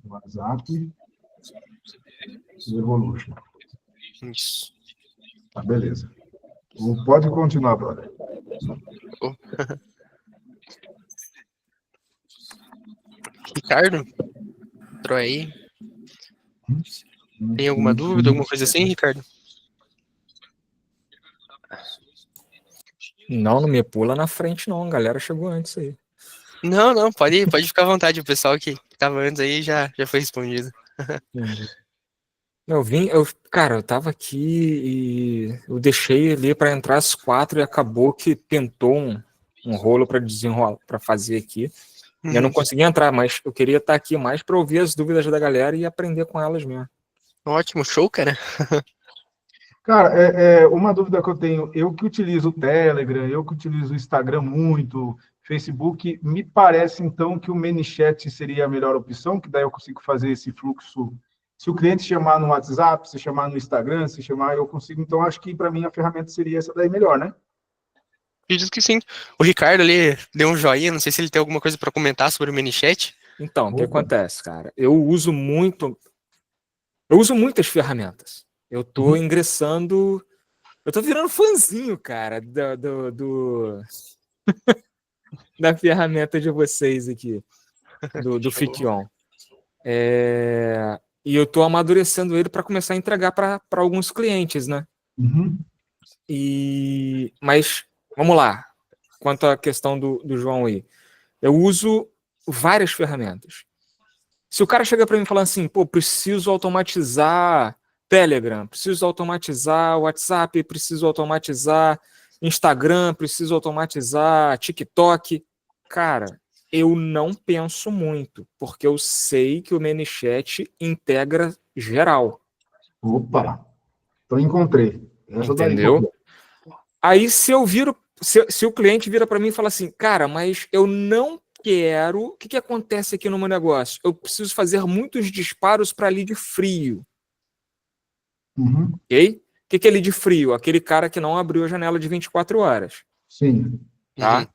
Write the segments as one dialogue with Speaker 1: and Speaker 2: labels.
Speaker 1: WhatsApp e Evolution.
Speaker 2: Isso.
Speaker 1: Tá, beleza. Pode continuar, brother.
Speaker 2: Ricardo, entrou aí. Tem alguma dúvida, alguma coisa assim, Ricardo?
Speaker 3: Não me pula na frente, não. A galera chegou antes aí.
Speaker 2: Não, pode ficar à vontade. O pessoal que tava antes aí já foi respondido.
Speaker 3: Cara, eu tava aqui e eu deixei ali para entrar às 4 e acabou que pintou um rolo para desenrolar, para fazer aqui. E eu não consegui entrar, mas eu queria estar aqui mais para ouvir as dúvidas da galera e aprender com elas mesmo.
Speaker 2: Ótimo, show, cara.
Speaker 1: Cara, uma dúvida que eu tenho, eu que utilizo o Telegram, eu que utilizo o Instagram muito, Facebook, me parece então que o ManyChat seria a melhor opção, que daí eu consigo fazer esse fluxo. Se o cliente chamar no WhatsApp, se chamar no Instagram, se chamar, eu consigo. Então, acho que para mim a ferramenta seria essa daí melhor, né?
Speaker 2: Acredito que sim. O Ricardo ali deu um joinha, não sei se ele tem alguma coisa para comentar sobre o ManyChat.
Speaker 3: Então, o que acontece, cara? Eu uso muitas ferramentas. Eu tô ingressando. Eu tô virando fãzinho, cara, da ferramenta de vocês aqui, do Fition. E eu tô amadurecendo ele para começar a entregar para alguns clientes, né? Mas, vamos lá. Quanto à questão do João aí. Eu uso várias ferramentas. Se o cara chega para mim falando assim, pô, preciso automatizar Telegram, preciso automatizar WhatsApp, preciso automatizar Instagram, preciso automatizar TikTok. Cara, eu não penso muito, porque eu sei que o ManyChat integra geral.
Speaker 1: Opa! Então encontrei.
Speaker 3: Entendeu? Aí se o cliente vira para mim e fala assim, cara, mas eu não quero. O que acontece aqui no meu negócio? Eu preciso fazer muitos disparos para lead frio. Ok? O que é lead frio? Aquele cara que não abriu a janela de 24 horas.
Speaker 1: Sim.
Speaker 3: Tá?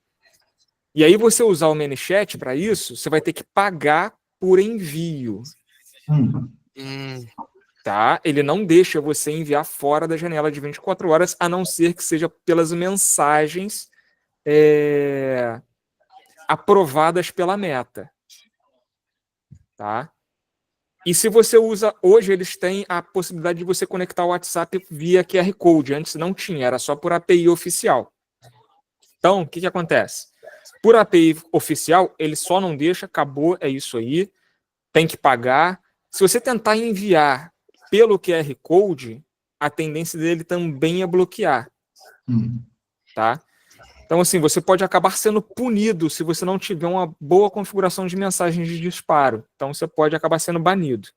Speaker 3: E aí você usar o ManyChat para isso, você vai ter que pagar por envio. Tá? Ele não deixa você enviar fora da janela de 24 horas, a não ser que seja pelas mensagens aprovadas pela Meta. Tá? E se você usa, hoje eles têm a possibilidade de você conectar o WhatsApp via QR Code, antes não tinha, era só por API oficial. Então, o que acontece? Por API oficial, ele só não deixa, acabou, é isso aí, tem que pagar. Se você tentar enviar pelo QR Code, a tendência dele também é bloquear. Tá? Então, assim, você pode acabar sendo punido se você não tiver uma boa configuração de mensagens de disparo. Então, você pode acabar sendo banido.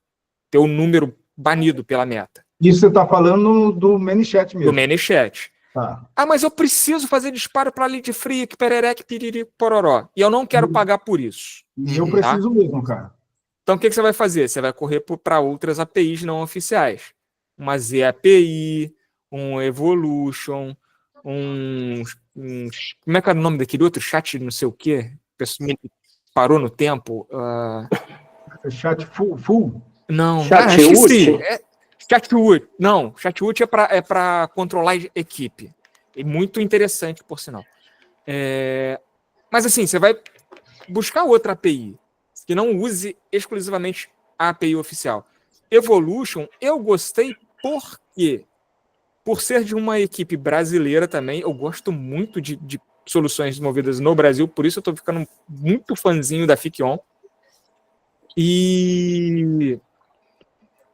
Speaker 3: Ter o número banido pela Meta.
Speaker 1: Isso você está falando do ManyChat mesmo?
Speaker 3: Do ManyChat.
Speaker 1: Tá.
Speaker 3: Ah, mas eu preciso fazer disparo para lead free, que perereque, piriri, pororó. E eu não quero pagar por isso.
Speaker 1: E eu preciso mesmo, cara.
Speaker 3: Então, o que você vai fazer? Você vai correr para outras APIs não oficiais. Uma ZAPI, um Evolution, como é que é o nome daquele outro? Chat não sei o quê? Parou no tempo.
Speaker 1: Chat full?
Speaker 3: Não.
Speaker 4: Chatwood?
Speaker 3: Chatwood. Não, Chatwood é para controlar equipe. É muito interessante, por sinal. Mas assim, você vai buscar outra API que não use exclusivamente a API oficial. Evolution, eu gostei porque, por ser de uma equipe brasileira também, eu gosto muito de soluções desenvolvidas no Brasil, por isso eu estou ficando muito fãzinho da Fiction. E,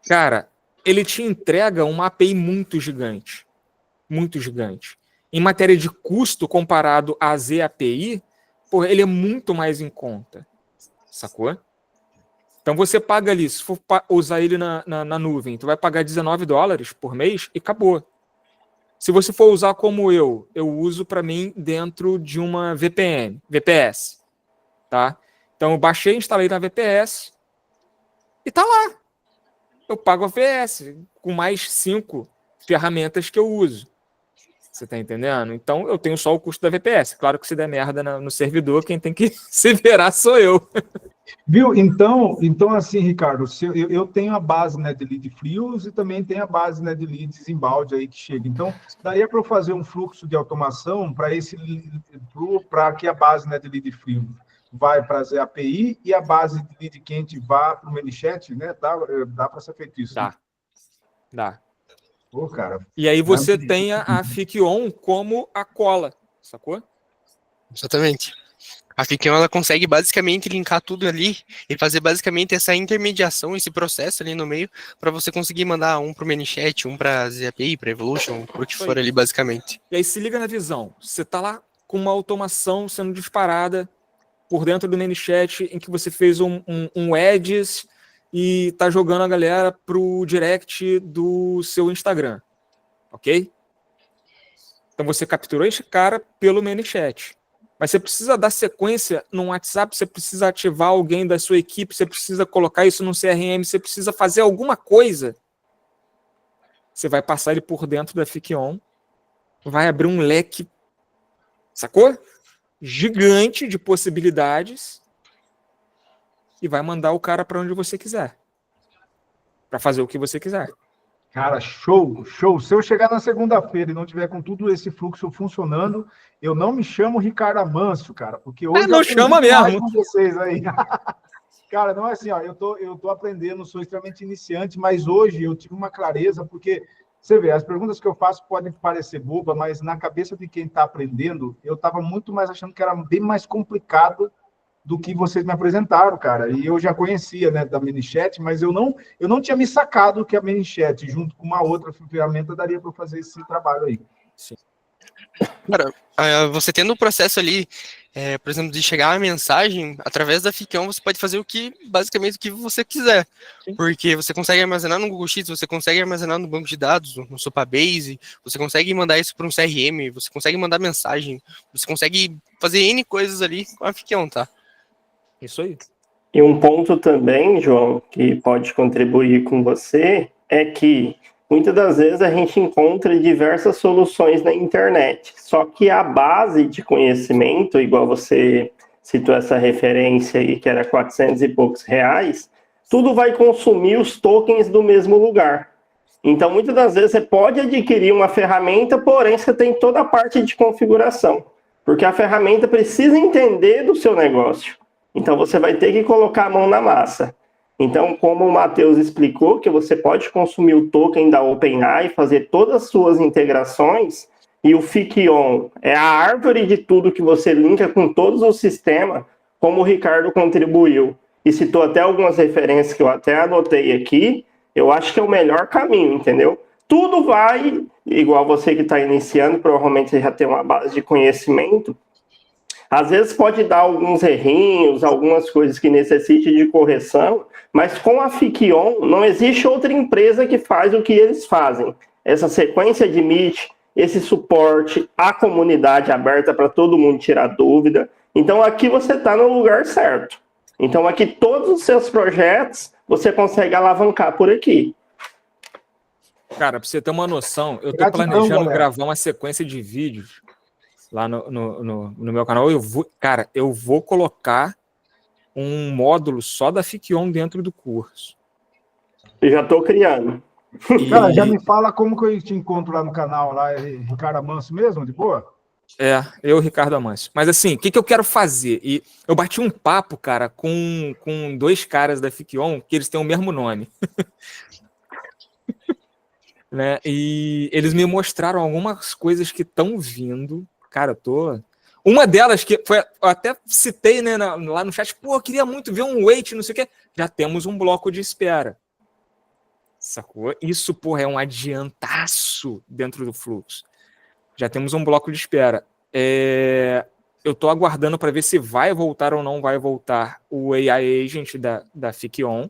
Speaker 3: cara, ele te entrega uma API muito gigante. Muito gigante. Em matéria de custo comparado à ZAPI, ele é muito mais em conta. Sacou? Então você paga ali, se for usar ele na nuvem, tu vai pagar $19 por mês e acabou. Se você for usar como eu uso para mim dentro de uma VPS. Tá? Então eu baixei, instalei na VPS e tá lá. Eu pago a VPS com mais 5 ferramentas que eu uso. Você tá entendendo? Então eu tenho só o custo da VPS. Claro que se der merda no servidor, quem tem que se virar sou eu.
Speaker 1: Viu? Então assim, Ricardo, eu tenho a base, né, de lead frios e também tem a base, né, de leads inbound aí que chega. Então, daria para eu fazer um fluxo de automação para que a base, né, de lead frio vai para a API e a base de lead quente vá para o ManyChat, né? Dá para ser feito isso.
Speaker 3: Dá. Dá.
Speaker 1: Pô, cara.
Speaker 3: E aí você tem a FIC-On como a cola, sacou?
Speaker 2: Exatamente. A Ficam, ela consegue basicamente linkar tudo ali e fazer basicamente essa intermediação, esse processo ali no meio, para você conseguir mandar um para o ManyChat, um para a ZAPI, para Evolution, o que for ali, basicamente.
Speaker 3: E aí se liga na visão. Você tá lá com uma automação sendo disparada por dentro do ManyChat, em que você fez um ads e tá jogando a galera pro direct do seu Instagram. Ok? Então você capturou esse cara pelo ManyChat. Mas você precisa dar sequência no WhatsApp, você precisa ativar alguém da sua equipe, você precisa colocar isso no CRM, você precisa fazer alguma coisa. Você vai passar ele por dentro da FIC-On, vai abrir um leque, sacou? Gigante de possibilidades e vai mandar o cara para onde você quiser. Para fazer o que você quiser.
Speaker 1: Cara, show, show. Se eu chegar na segunda-feira e não tiver com tudo esse fluxo funcionando, eu não me chamo Ricardo Amâncio, cara, porque hoje
Speaker 3: não chama mesmo.
Speaker 1: Com vocês aí. Cara, não é assim, ó, eu tô aprendendo, sou extremamente iniciante, mas hoje eu tive uma clareza, porque você vê, as perguntas que eu faço podem parecer boba, mas na cabeça de quem está aprendendo, eu estava muito mais achando que era bem mais complicado do que vocês me apresentaram, cara. E eu já conhecia, né, da ManyChat, mas eu não tinha me sacado que a ManyChat, junto com uma outra ferramenta, daria para fazer esse trabalho aí.
Speaker 3: Sim.
Speaker 2: Cara, você tendo o processo ali, por exemplo, de chegar a mensagem, através da Ficão, você pode fazer basicamente o que você quiser.
Speaker 3: Sim.
Speaker 2: Porque você consegue armazenar no Google Sheets, você consegue armazenar no banco de dados, no Supabase, você consegue mandar isso para um CRM, você consegue mandar mensagem, você consegue fazer N coisas ali com a Ficão, tá?
Speaker 3: Isso aí.
Speaker 4: E um ponto também, João, que pode contribuir com você, é que muitas das vezes a gente encontra diversas soluções na internet, só que a base de conhecimento, igual você citou essa referência aí, que era 400 e poucos reais, tudo vai consumir os tokens do mesmo lugar. Então, muitas das vezes você pode adquirir uma ferramenta, porém você tem toda a parte de configuração, porque a ferramenta precisa entender do seu negócio. Então, você vai ter que colocar a mão na massa. Então, como o Matheus explicou, que você pode consumir o token da OpenAI, fazer todas as suas integrações, e o Ficon é a árvore de tudo que você linka com todos os sistemas, como o Ricardo contribuiu, e citou até algumas referências que eu até anotei aqui, eu acho que é o melhor caminho, entendeu? Tudo vai, igual você que está iniciando, provavelmente já tem uma base de conhecimento, às vezes pode dar alguns errinhos, algumas coisas que necessitem de correção, mas com a Ficon não existe outra empresa que faz o que eles fazem. Essa sequência de Meet, esse suporte, a comunidade aberta para todo mundo tirar dúvida. Então aqui você está no lugar certo. Então aqui todos os seus projetos você consegue alavancar por aqui.
Speaker 3: Cara, para você ter uma noção, eu estou planejando gravar uma sequência de vídeos lá no meu canal. Eu vou colocar um módulo só da Ficon dentro do curso.
Speaker 4: Eu já estou criando.
Speaker 1: Cara, já me fala como que eu te encontro lá no canal, lá é Ricardo Amâncio mesmo, de boa?
Speaker 3: Eu, Ricardo Amâncio. Mas assim, o que eu quero fazer? E eu bati um papo, cara, com dois caras da Ficon, que eles têm o mesmo nome. Né? E eles me mostraram algumas coisas que estão vindo. Cara, eu tô... Uma delas que foi, eu até citei, né, lá no chat, eu queria muito ver um wait, não sei o quê. Já temos um bloco de espera. Sacou? Isso, é um adiantaço dentro do fluxo. Já temos um bloco de espera. Eu tô aguardando para ver se vai voltar ou não vai voltar o AI Agent da Ficon,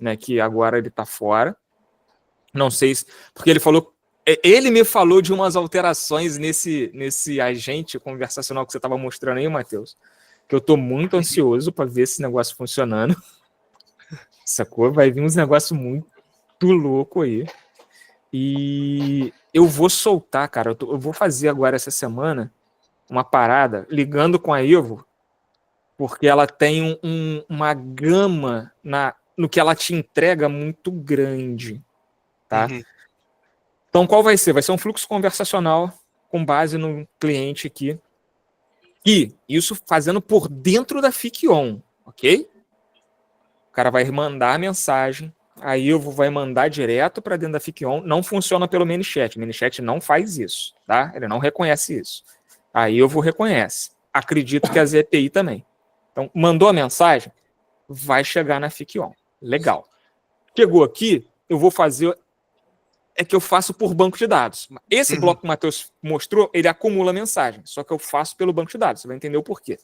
Speaker 3: né, que agora ele tá fora. Não sei se... Porque ele me falou de umas alterações nesse agente conversacional que você estava mostrando aí, Matheus, que eu estou muito ansioso para ver esse negócio funcionando. Sacou? Vai vir uns negócios muito louco aí. E eu vou soltar, cara. Eu vou fazer agora essa semana uma parada ligando com a Evo. porque ela tem uma gama no que ela te entrega muito grande, tá?
Speaker 2: Uhum.
Speaker 3: Então, qual vai ser? Vai ser um fluxo conversacional com base no cliente aqui. E isso fazendo por dentro da FIC-On, ok? O cara vai mandar a mensagem, aí eu vai mandar direto para dentro da FIC-On. Não funciona pelo ManyChat. O ManyChat não faz isso, tá? Ele não reconhece isso. Aí eu vou reconhece. Acredito que a ZPI também. Então, mandou a mensagem, vai chegar na FIC-On. Legal. Chegou aqui, eu vou fazer... É que eu faço por banco de dados. Esse bloco que o Matheus mostrou, ele acumula mensagem, só que eu faço pelo banco de dados. Você vai entender o porquê.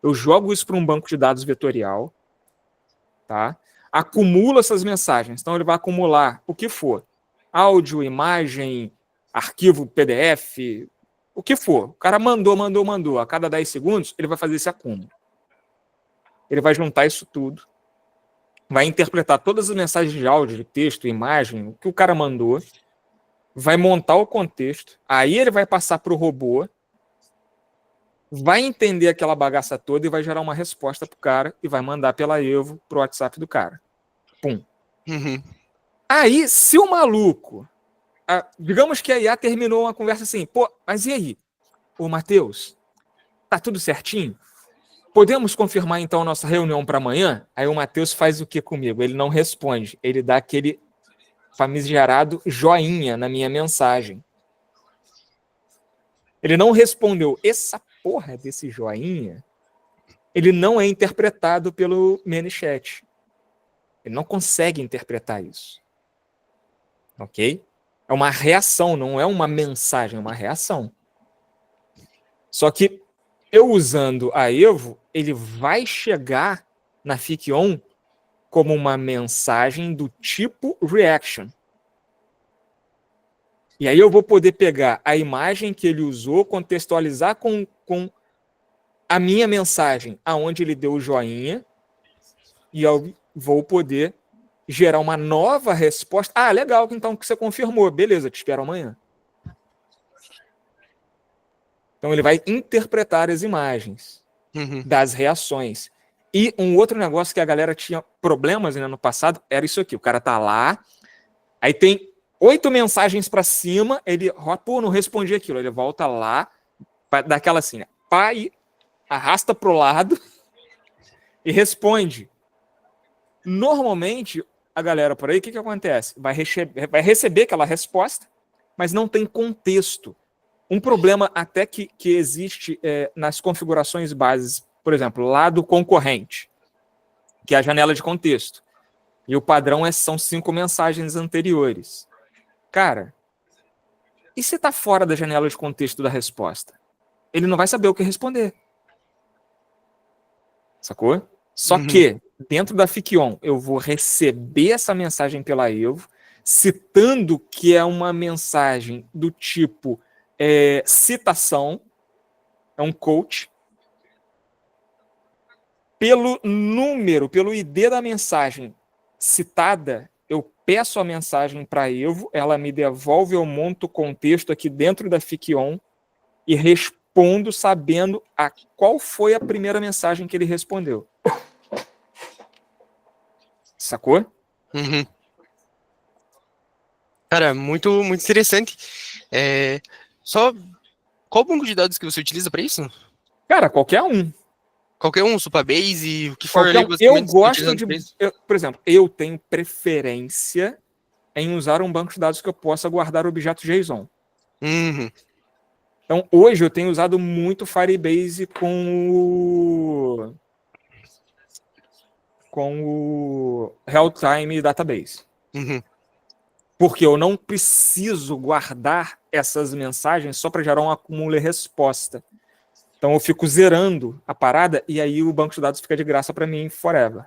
Speaker 3: Eu jogo isso para um banco de dados vetorial, tá? Acumulo essas mensagens. Então, ele vai acumular o que for. Áudio, imagem, arquivo PDF, o que for. O cara mandou. A cada 10 segundos, ele vai fazer esse acúmulo. Ele vai juntar isso tudo, vai interpretar todas as mensagens de áudio, de texto, imagem, o que o cara mandou, vai montar o contexto, aí ele vai passar para o robô, vai entender aquela bagaça toda e vai gerar uma resposta para o cara e vai mandar pela Evo para o WhatsApp do cara. Pum.
Speaker 2: Uhum.
Speaker 3: Aí, se o maluco... digamos que a IA terminou uma conversa assim, pô, mas e aí? Ô, Matheus, tá tudo certinho? Podemos confirmar, então, nossa reunião para amanhã? Aí o Matheus faz o que comigo? Ele não responde. Ele dá aquele famigerado joinha na minha mensagem. Ele não respondeu. Essa porra desse joinha, ele não é interpretado pelo ManyChat. Ele não consegue interpretar isso. Ok? É uma reação, não é uma mensagem, é uma reação. Só que eu usando a Evo, ele vai chegar na FIC-On como uma mensagem do tipo reaction. E aí eu vou poder pegar a imagem que ele usou, contextualizar com a minha mensagem, aonde ele deu o joinha, e eu vou poder gerar uma nova resposta. Ah, legal, então que você confirmou. Beleza, te espero amanhã. Então ele vai interpretar as imagens das reações. E um outro negócio que a galera tinha problemas no passado era isso aqui. O cara tá lá, aí tem 8 mensagens para cima, ele, pô, não respondi aquilo. Ele volta lá, dá aquela assim, né? Pai, arrasta pro lado e responde. Normalmente, a galera por aí, o que acontece? Vai receber aquela resposta, mas não tem contexto. Um problema até que existe nas configurações bases, por exemplo, lá do concorrente, que é a janela de contexto. E o padrão são 5 mensagens anteriores. Cara, e se está fora da janela de contexto da resposta? Ele não vai saber o que responder. Sacou? Só que, dentro da FIC-On, eu vou receber essa mensagem pela Evo, citando que é uma mensagem do tipo citação, é um quote, pelo número, pelo ID da mensagem citada, eu peço a mensagem para a Evo, ela me devolve, eu monto o contexto aqui dentro da FIC-On e respondo sabendo qual foi a primeira mensagem que ele respondeu. Sacou?
Speaker 2: Uhum. Cara, muito, muito interessante. Só qual banco de dados que você utiliza para isso?
Speaker 3: Cara, qualquer um.
Speaker 2: Qualquer um, Supabase, o que for ali,
Speaker 3: Eu gosto de... por exemplo, eu tenho preferência em usar um banco de dados que eu possa guardar objetos JSON.
Speaker 2: Uhum.
Speaker 3: Então, hoje eu tenho usado muito Firebase com o Real-Time Database.
Speaker 2: Uhum.
Speaker 3: Porque eu não preciso guardar essas mensagens só para gerar um acúmulo e resposta. Então eu fico zerando a parada e aí o banco de dados fica de graça para mim forever.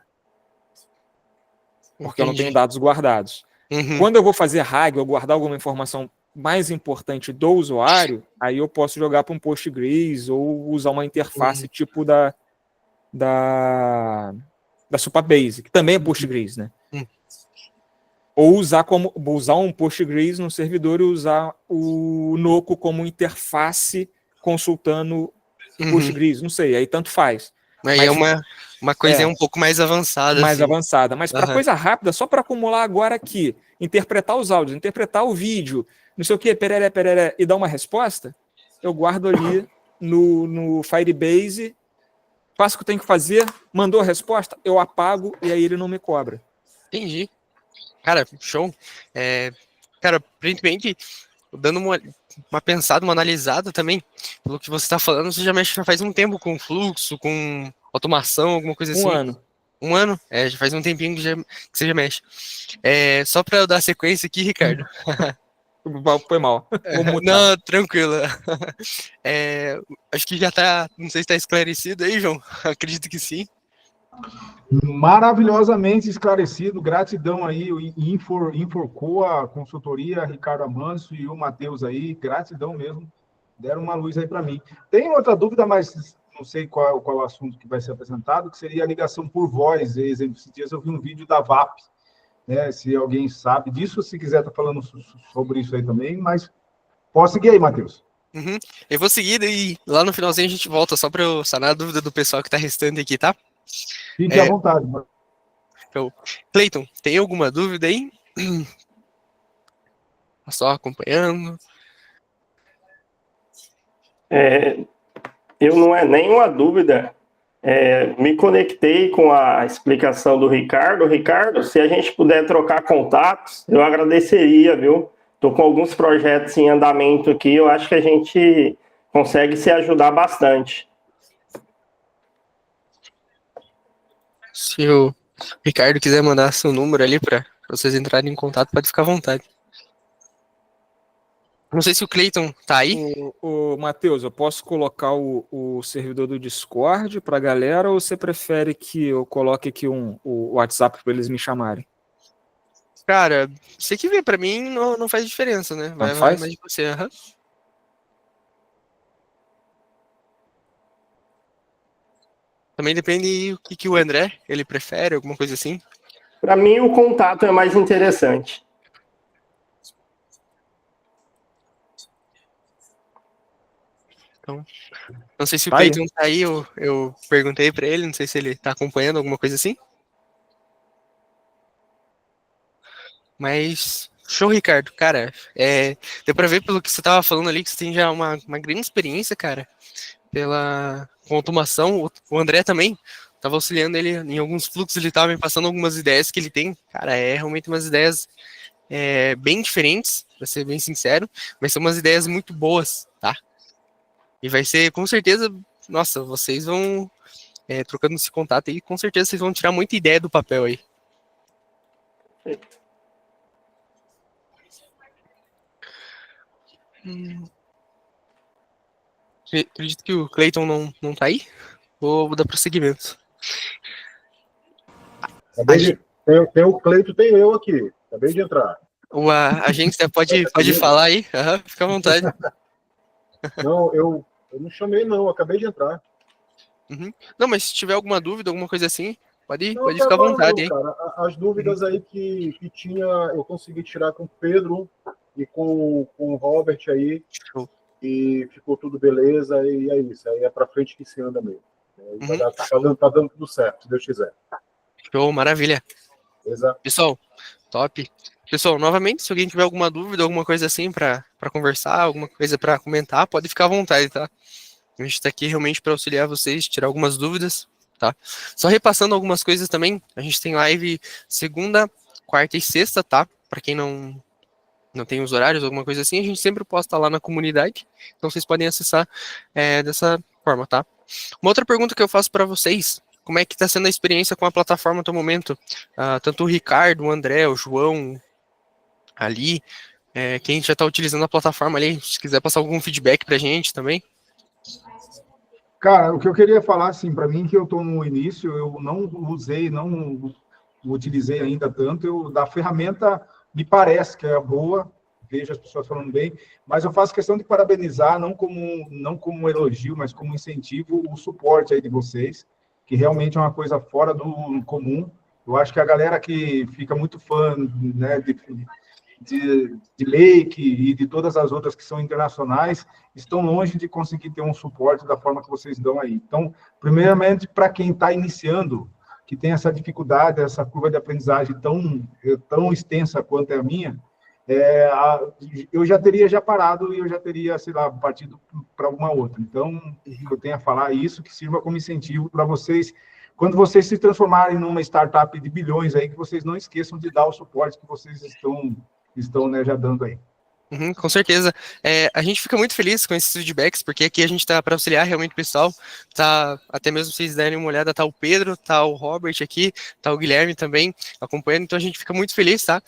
Speaker 3: Porque eu não tenho dados guardados.
Speaker 2: Uhum.
Speaker 3: Quando eu vou fazer RAG ou guardar alguma informação mais importante do usuário, aí eu posso jogar para um Postgres ou usar uma interface tipo da Supabase, que também é Postgres, né? Ou usar um Postgres no servidor e usar o Noco como interface consultando Postgres, não sei, aí tanto faz.
Speaker 2: Aí é uma coisinha um pouco mais avançada.
Speaker 3: Mais
Speaker 2: assim.
Speaker 3: avançada. Mas para
Speaker 2: Aham.
Speaker 3: coisa rápida, só para acumular agora aqui, interpretar os áudios, interpretar o vídeo, não sei o que, pereré, pereré, e dar uma resposta, eu guardo ali no Firebase, faço o que eu tenho que fazer, mandou a resposta, eu apago e aí ele não me cobra.
Speaker 2: Entendi. Cara, show. Cara, aparentemente, dando uma pensada, uma analisada também, pelo que você está falando, você já mexe já faz um tempo com fluxo, com automação, alguma coisa
Speaker 3: Um
Speaker 2: assim.
Speaker 3: ano.
Speaker 2: Um ano? Já faz um tempinho que você já mexe. Só para eu dar sequência aqui, Ricardo.
Speaker 3: Foi mal. Vou mutar.
Speaker 2: Não, tranquilo. Acho que já tá, não sei se está esclarecido aí, João. Acredito que sim.
Speaker 1: Maravilhosamente esclarecido, gratidão aí, o Inforcoa, consultoria, Ricardo Amancio e o Matheus aí, gratidão mesmo, deram uma luz aí para mim. Tem outra dúvida, mas não sei qual é o assunto que vai ser apresentado, que seria a ligação por voz, exemplo, esses dias eu vi um vídeo da VAP, né, se alguém sabe disso, se quiser estar falando sobre isso aí também, mas pode seguir aí, Matheus.
Speaker 2: Uhum. Eu vou seguir e lá no finalzinho a gente volta, só para eu sanar a dúvida do pessoal que está restando aqui, tá?
Speaker 1: Fique à vontade.
Speaker 2: Então, Cleiton, tem alguma dúvida aí? Tá só acompanhando.
Speaker 4: Eu não é nenhuma dúvida. Me conectei com a explicação do Ricardo. Ricardo, se a gente puder trocar contatos, eu agradeceria, viu? Estou com alguns projetos em andamento aqui, eu acho que a gente consegue se ajudar bastante.
Speaker 2: Se o Ricardo quiser mandar seu número ali para vocês entrarem em contato, pode ficar à vontade. Não sei se o Cleiton tá aí.
Speaker 3: O Matheus, eu posso colocar o servidor do Discord para a galera ou você prefere que eu coloque aqui o WhatsApp para eles me chamarem?
Speaker 2: Cara, você que vê, pra mim não faz diferença, né? Vai
Speaker 3: faz?
Speaker 2: mais de você. Uhum. Também depende o que o André ele prefere, alguma coisa assim.
Speaker 4: Para mim, o contato é mais interessante.
Speaker 2: Então, não sei se o
Speaker 3: Tá aí.
Speaker 2: Cleiton tá aí, eu perguntei pra ele, não sei se ele tá acompanhando alguma coisa assim. Mas, show, Ricardo. Cara, deu pra ver pelo que você tava falando ali que você tem já uma grande experiência, cara, com automação. O André também tava auxiliando ele em alguns fluxos, ele tava me passando algumas ideias que ele tem. Cara, realmente umas ideias bem diferentes, pra ser bem sincero, mas são umas ideias muito boas, tá? E vai ser, com certeza, nossa, vocês vão, trocando esse contato aí, com certeza vocês vão tirar muita ideia do papel aí. Acredito que o Cleiton não tá aí. Vou dar prosseguimento.
Speaker 5: Tem o Cleito, tem eu aqui. Acabei de entrar.
Speaker 2: A gente pode falar aí, fica à vontade.
Speaker 5: Não, eu não chamei, não. Acabei de entrar.
Speaker 2: Uhum. Não, mas se tiver alguma dúvida, alguma coisa assim, pode
Speaker 5: Não,
Speaker 2: ficar à vontade aí.
Speaker 5: cara. As dúvidas aí que tinha, eu consegui tirar com o Pedro e com o Robert aí.
Speaker 2: Show.
Speaker 5: E ficou tudo beleza. E é isso. Aí é pra frente que se anda mesmo. Tá dando tudo certo, se Deus quiser.
Speaker 2: Show, maravilha.
Speaker 5: Beleza?
Speaker 2: Pessoal, top. Pessoal, novamente, se alguém tiver alguma dúvida, alguma coisa assim para conversar, alguma coisa para comentar, pode ficar à vontade, tá? A gente está aqui realmente para auxiliar vocês, tirar algumas dúvidas, tá? Só repassando algumas coisas também, a gente tem live segunda, quarta e sexta, tá? Para quem não tem os horários, alguma coisa assim, a gente sempre posta lá na comunidade, então vocês podem acessar dessa forma, tá? Uma outra pergunta que eu faço para vocês, como é que está sendo a experiência com a plataforma até o momento? Tanto o Ricardo, o André, o João, ali, quem já está utilizando a plataforma ali, se quiser passar algum feedback para a gente também.
Speaker 1: Cara, o que eu queria falar, assim, para mim, que eu estou no início, eu não utilizei ainda tanto, da ferramenta me parece que é boa, vejo as pessoas falando bem, mas eu faço questão de parabenizar, não como elogio, mas como incentivo, o suporte aí de vocês, que realmente é uma coisa fora do comum. Eu acho que a galera que fica muito fã, né, de Lake e de todas as outras que são internacionais, estão longe de conseguir ter um suporte da forma que vocês dão aí. Então, primeiramente, para quem está iniciando, que tem essa dificuldade, essa curva de aprendizagem tão extensa quanto é a minha, eu já teria parado e eu já teria, sei lá, partido para alguma outra. Então, eu tenho a falar isso, que sirva como incentivo para vocês, quando vocês se transformarem numa startup de bilhões aí, que vocês não esqueçam de dar o suporte que vocês estão né, já dando aí.
Speaker 2: Com certeza. A gente fica muito feliz com esses feedbacks, porque aqui a gente está para auxiliar realmente o pessoal, tá, até mesmo vocês derem uma olhada, tá o Pedro, tá o Robert aqui, tá o Guilherme também acompanhando, então a gente fica muito feliz, tá?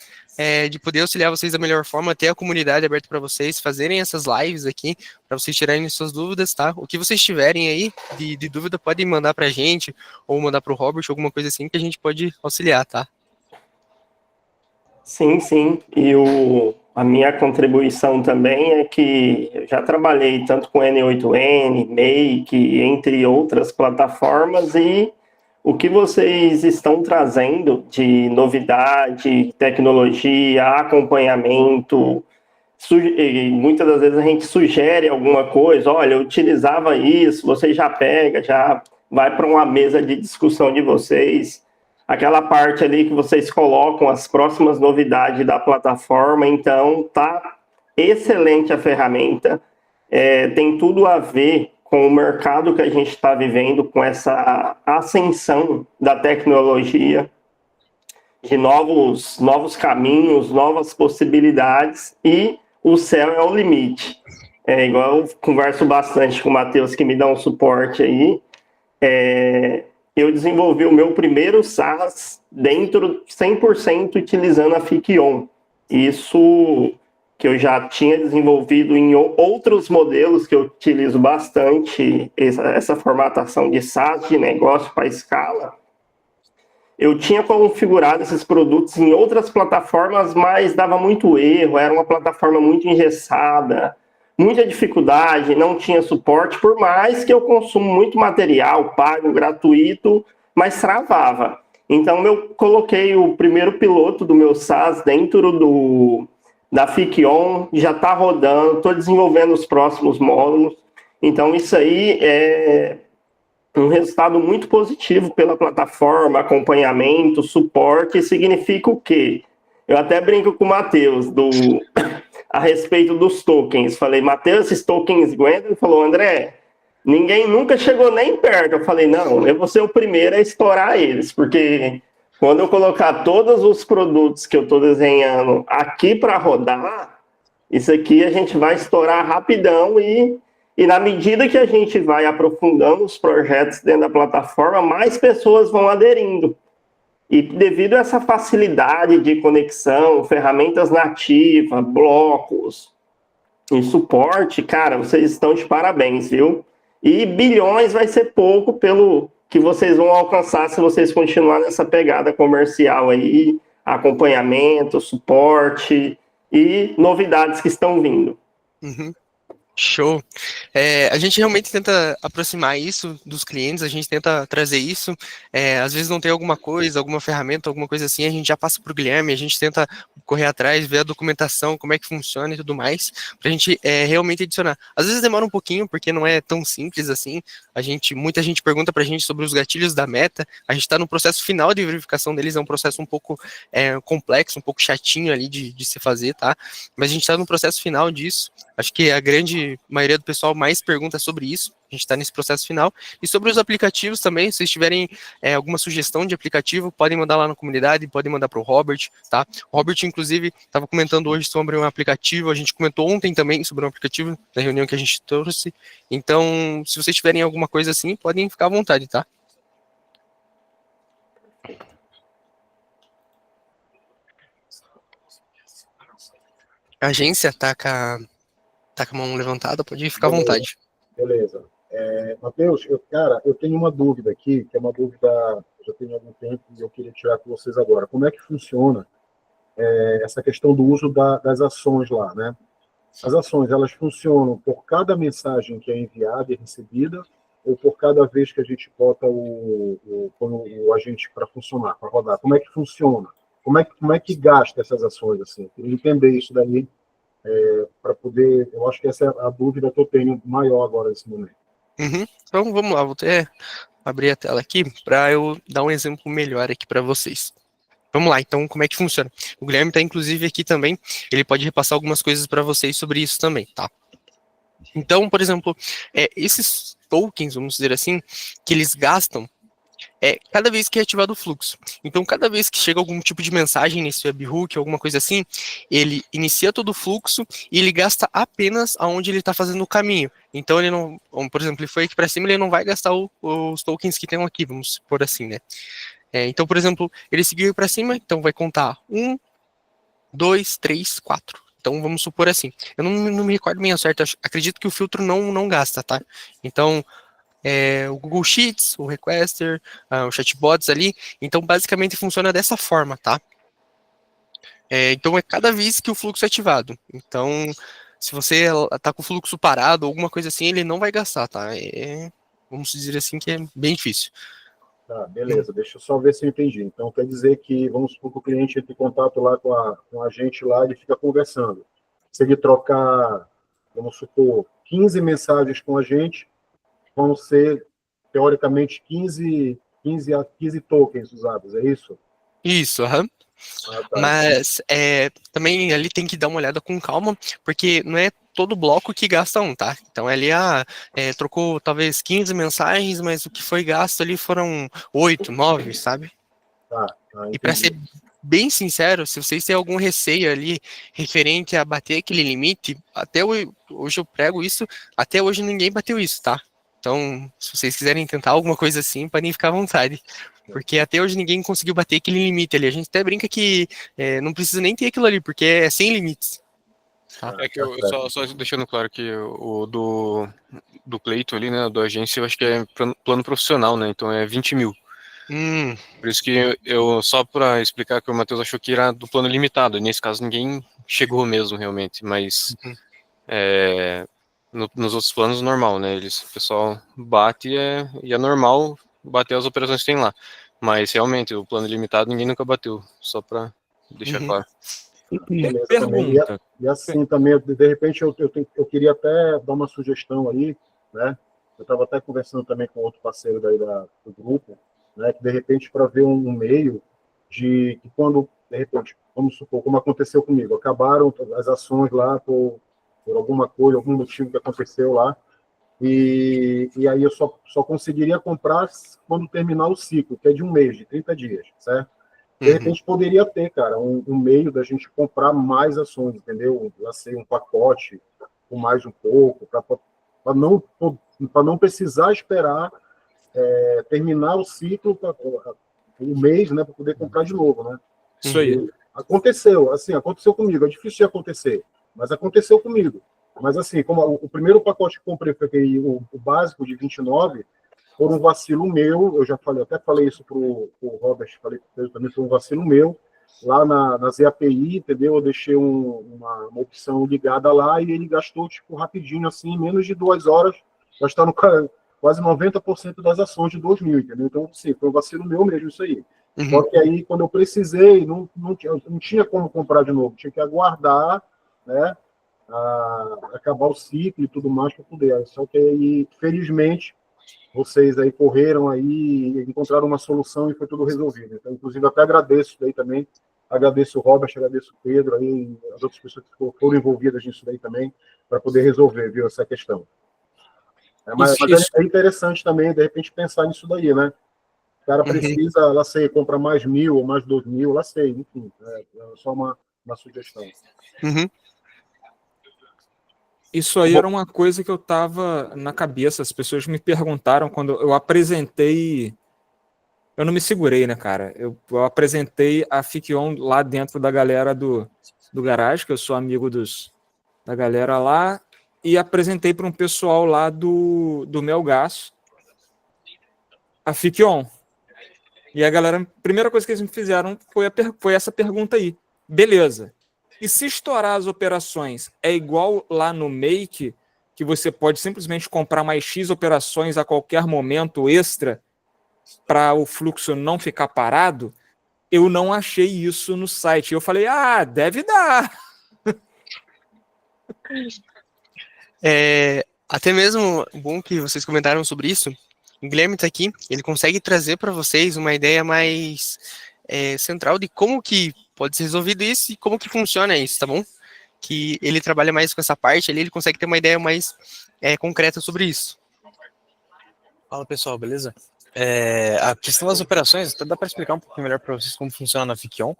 Speaker 2: De poder auxiliar vocês da melhor forma, ter a comunidade aberta para vocês, fazerem essas lives aqui, para vocês tirarem suas dúvidas, tá? O que vocês tiverem aí de dúvida, podem mandar para a gente, ou mandar para o Robert, alguma coisa assim, que a gente pode auxiliar, tá?
Speaker 4: Sim, sim. E a minha contribuição também é que eu já trabalhei tanto com N8N, Make, entre outras plataformas, e o que vocês estão trazendo de novidade, tecnologia, acompanhamento, muitas das vezes a gente sugere alguma coisa, olha, eu utilizava isso, você já pega, já vai para uma mesa de discussão de vocês. Aquela parte ali que vocês colocam as próximas novidades da plataforma, então tá excelente a ferramenta, tem tudo a ver com o mercado que a gente está vivendo, com essa ascensão da tecnologia, de novos caminhos, novas possibilidades, e o céu é o limite. Igual eu converso bastante com o Matheus, que me dá um suporte aí, eu desenvolvi o meu primeiro SaaS dentro 100% utilizando a Fikion. Isso que eu já tinha desenvolvido em outros modelos que eu utilizo bastante, essa formatação de SaaS, de negócio para escala. Eu tinha configurado esses produtos em outras plataformas, mas dava muito erro, era uma plataforma muito engessada, muita dificuldade, não tinha suporte, por mais que eu consumo muito material, pago, gratuito, mas travava. Então, eu coloquei o primeiro piloto do meu SaaS dentro da Fikion, já está rodando, estou desenvolvendo os próximos módulos. Então, isso aí é um resultado muito positivo pela plataforma, acompanhamento, suporte, significa o quê? Eu até brinco com o Matheus a respeito dos tokens. Falei, Matheus, esses tokens aguentam? Ele falou, André, ninguém nunca chegou nem perto. Eu falei, não, eu vou ser o primeiro a estourar eles, porque quando eu colocar todos os produtos que eu estou desenhando aqui para rodar, isso aqui a gente vai estourar rapidão e na medida que a gente vai aprofundando os projetos dentro da plataforma, mais pessoas vão aderindo. E devido a essa facilidade de conexão, ferramentas nativas, blocos e suporte, cara, vocês estão de parabéns, viu? E bilhões vai ser pouco pelo que vocês vão alcançar se vocês continuarem nessa pegada comercial aí, acompanhamento, suporte e novidades que estão vindo.
Speaker 2: Uhum. Show. A gente realmente tenta aproximar isso dos clientes, a gente tenta trazer isso, às vezes não tem alguma coisa, alguma ferramenta, alguma coisa assim, a gente já passa para o Guilherme, a gente tenta correr atrás, ver a documentação, como é que funciona e tudo mais, para a gente realmente adicionar. Às vezes demora um pouquinho, porque não é tão simples assim, muita gente pergunta para a gente sobre os gatilhos da meta, a gente está no processo final de verificação deles, é um processo um pouco complexo, um pouco chatinho ali de se fazer, tá? Mas a gente está no processo final disso, acho que a grande maioria do pessoal mais pergunta sobre isso, a gente está nesse processo final, e sobre os aplicativos também, se vocês tiverem alguma sugestão de aplicativo, podem mandar lá na comunidade, podem mandar para o Robert, tá? O Robert, inclusive, estava comentando hoje sobre um aplicativo, a gente comentou ontem também sobre um aplicativo, na reunião que a gente trouxe, então, se vocês tiverem alguma coisa assim, podem ficar à vontade, tá? A agência tá com a mão levantada, pode ficar à vontade.
Speaker 5: Beleza. Matheus, eu tenho uma dúvida aqui, que é uma dúvida que já tem algum tempo e eu queria tirar com vocês agora. Como é que funciona essa questão do uso das ações lá, né? As ações, elas funcionam por cada mensagem que é enviada e recebida ou por cada vez que a gente bota o agente para funcionar, para rodar? Como é que funciona? como é que gasta essas ações, assim? Eu queria entender isso daí, para poder, eu acho que essa é a dúvida que eu tenho maior agora nesse momento.
Speaker 2: Uhum. Então vamos lá, vou até abrir a tela aqui para eu dar um exemplo melhor aqui para vocês. Vamos lá, então como é que funciona? O Guilherme está inclusive aqui também, ele pode repassar algumas coisas para vocês sobre isso também, tá? Então, por exemplo, esses tokens, vamos dizer assim, que eles gastam cada vez que é ativado o fluxo. Então, cada vez que chega algum tipo de mensagem nesse webhook, alguma coisa assim, ele inicia todo o fluxo e ele gasta apenas aonde ele está fazendo o caminho. Então, ele não, por exemplo, ele foi aqui para cima, ele não vai gastar os tokens que tem aqui, vamos supor assim, né? Então, por exemplo, ele seguiu para cima, então vai contar 1, 2, 3, 4. Então, vamos supor assim. Eu não me recordo bem ao certo, acredito que o filtro não gasta, tá? Então, o Google Sheets, o Requester, os chatbots ali. Então, basicamente, funciona dessa forma, tá? Então, é cada vez que o fluxo é ativado. Então, se você tá com o fluxo parado, alguma coisa assim, ele não vai gastar, tá? Vamos dizer assim que é bem difícil.
Speaker 5: Tá, beleza, deixa eu só ver se eu entendi. Então, quer dizer que, vamos supor que o cliente entre em contato lá com a gente lá, ele fica conversando. Se ele trocar, vamos supor, 15 mensagens com a gente, vão ser, teoricamente, 15 tokens usados, é isso?
Speaker 2: Isso, aham.
Speaker 5: Ah, tá.
Speaker 2: Mas também ali tem que dar uma olhada com calma, porque não é todo bloco que gasta um, tá? Então ali trocou talvez 15 mensagens, mas o que foi gasto ali foram 8, 9, sabe?
Speaker 5: Tá,
Speaker 2: E para ser bem sincero, se vocês têm algum receio ali referente a bater aquele limite, até hoje eu prego isso, até hoje ninguém bateu isso, tá? Então, se vocês quiserem tentar alguma coisa assim, podem ficar à vontade. Porque até hoje ninguém conseguiu bater aquele limite ali. A gente até brinca que não precisa nem ter aquilo ali, porque é sem limites. Tá?
Speaker 6: É que eu só deixando claro que o do Cleiton ali, né, da agência, eu acho que é plano profissional, né, então é 20 mil. Por isso que eu só para explicar que o Matheus achou que era do plano limitado, e nesse caso ninguém chegou mesmo realmente, mas nos outros planos normal, né, o pessoal bate e é normal bater as operações que tem lá, mas realmente o plano limitado ninguém nunca bateu, só para deixar claro.
Speaker 5: Beleza,
Speaker 3: Pergunta.
Speaker 5: E assim também, de repente, eu queria até dar uma sugestão aí, né? Eu estava até conversando também com outro parceiro daí do grupo, né? Que de repente, para ver um meio de que quando, de repente, vamos supor, como aconteceu comigo, acabaram as ações lá por alguma coisa, algum motivo que aconteceu lá, e aí eu só conseguiria comprar quando terminar o ciclo, que é de um mês, de 30 dias, certo? De repente poderia ter, cara, um meio da gente comprar mais ações, entendeu? Já sei, um pacote com mais um pouco, para não precisar esperar terminar o ciclo, o mês, né, para poder comprar de novo, né?
Speaker 3: Isso aí.
Speaker 5: Aconteceu comigo, é difícil de acontecer, mas aconteceu comigo. Mas assim, como o primeiro pacote que comprei foi o básico de 29, por um vacilo meu, eu já falei, até falei isso pro Robert, falei para ele também, foi um vacilo meu, lá na ZAPI, entendeu? Eu deixei uma opção ligada lá e ele gastou, tipo, rapidinho, assim, em menos de 2 horas, gastaram quase 90% das ações de 2000, entendeu? Então, sim, foi um vacilo meu mesmo isso aí. Só que aí, quando eu precisei, não tinha como comprar de novo, tinha que aguardar, né, acabar o ciclo e tudo mais para poder. Só que aí, felizmente, vocês aí correram aí, encontraram uma solução e foi tudo resolvido. Então, inclusive, até agradeço daí também, agradeço o Robert, agradeço o Pedro, aí, as outras pessoas que foram envolvidas nisso daí também, para poder resolver, viu, essa questão. Mas é interessante também, de repente, pensar nisso daí, né? O cara precisa, lá sei, compra mais 1.000 ou mais 2.000, lá sei, enfim, é só uma sugestão.
Speaker 3: Isso aí era uma coisa que eu tava na cabeça. As pessoas me perguntaram quando eu apresentei. Eu não me segurei, né, cara? Eu apresentei a Fikion lá dentro da galera do garagem, que eu sou amigo da galera lá, e apresentei para um pessoal lá do Melgaço a Fikion. E a galera, a primeira coisa que eles me fizeram foi essa pergunta aí. Beleza. E se estourar as operações, é igual lá no Make, que você pode simplesmente comprar mais X operações a qualquer momento extra para o fluxo não ficar parado? eu não achei isso no site. Eu falei, deve dar.
Speaker 2: Até mesmo, bom que vocês comentaram sobre isso, o Guilherme está aqui, ele consegue trazer para vocês uma ideia mais central de como que pode ser resolvido isso e como que funciona isso, tá bom? Que ele trabalha mais com essa parte ali, ele consegue ter uma ideia mais concreta sobre isso.
Speaker 6: Fala pessoal, beleza? A questão das operações, dá para explicar um pouquinho melhor para vocês como funciona na Fickion,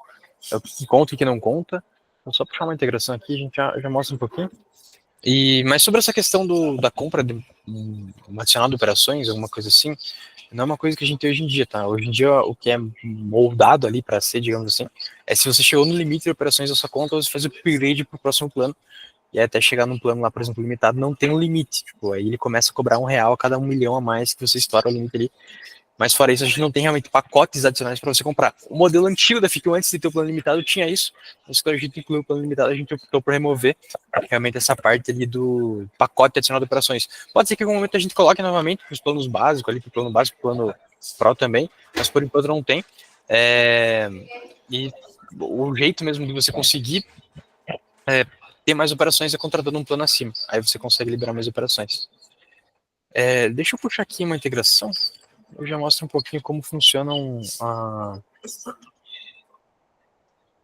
Speaker 6: o que conta e o que não conta. Vou só puxar uma integração aqui, a gente já mostra um pouquinho. Mas sobre essa questão da compra de um adicional de operações, alguma coisa assim, não é uma coisa que a gente tem hoje em dia, tá? Hoje em dia, o que é moldado ali para ser, digamos assim, é se você chegou no limite de operações da sua conta, você faz o upgrade para o próximo plano, e até chegar num plano lá, por exemplo, limitado, não tem um limite. Tipo, aí ele começa a cobrar R$1 a cada 1 milhão a mais que você estoura o limite ali. Mas fora isso, a gente não tem realmente pacotes adicionais para você comprar. O modelo antigo da Fickion, antes de ter o plano limitado, tinha isso. Mas quando a gente incluiu o plano limitado, a gente optou por remover realmente essa parte ali do pacote adicional de operações. Pode ser que em algum momento a gente coloque novamente os planos básicos ali, para o plano básico, o plano Pro também, mas por enquanto não tem. E o jeito mesmo de você conseguir ter mais operações é contratando um plano acima. Aí você consegue liberar mais operações. Deixa eu puxar aqui uma integração. Eu já mostro um pouquinho como funcionam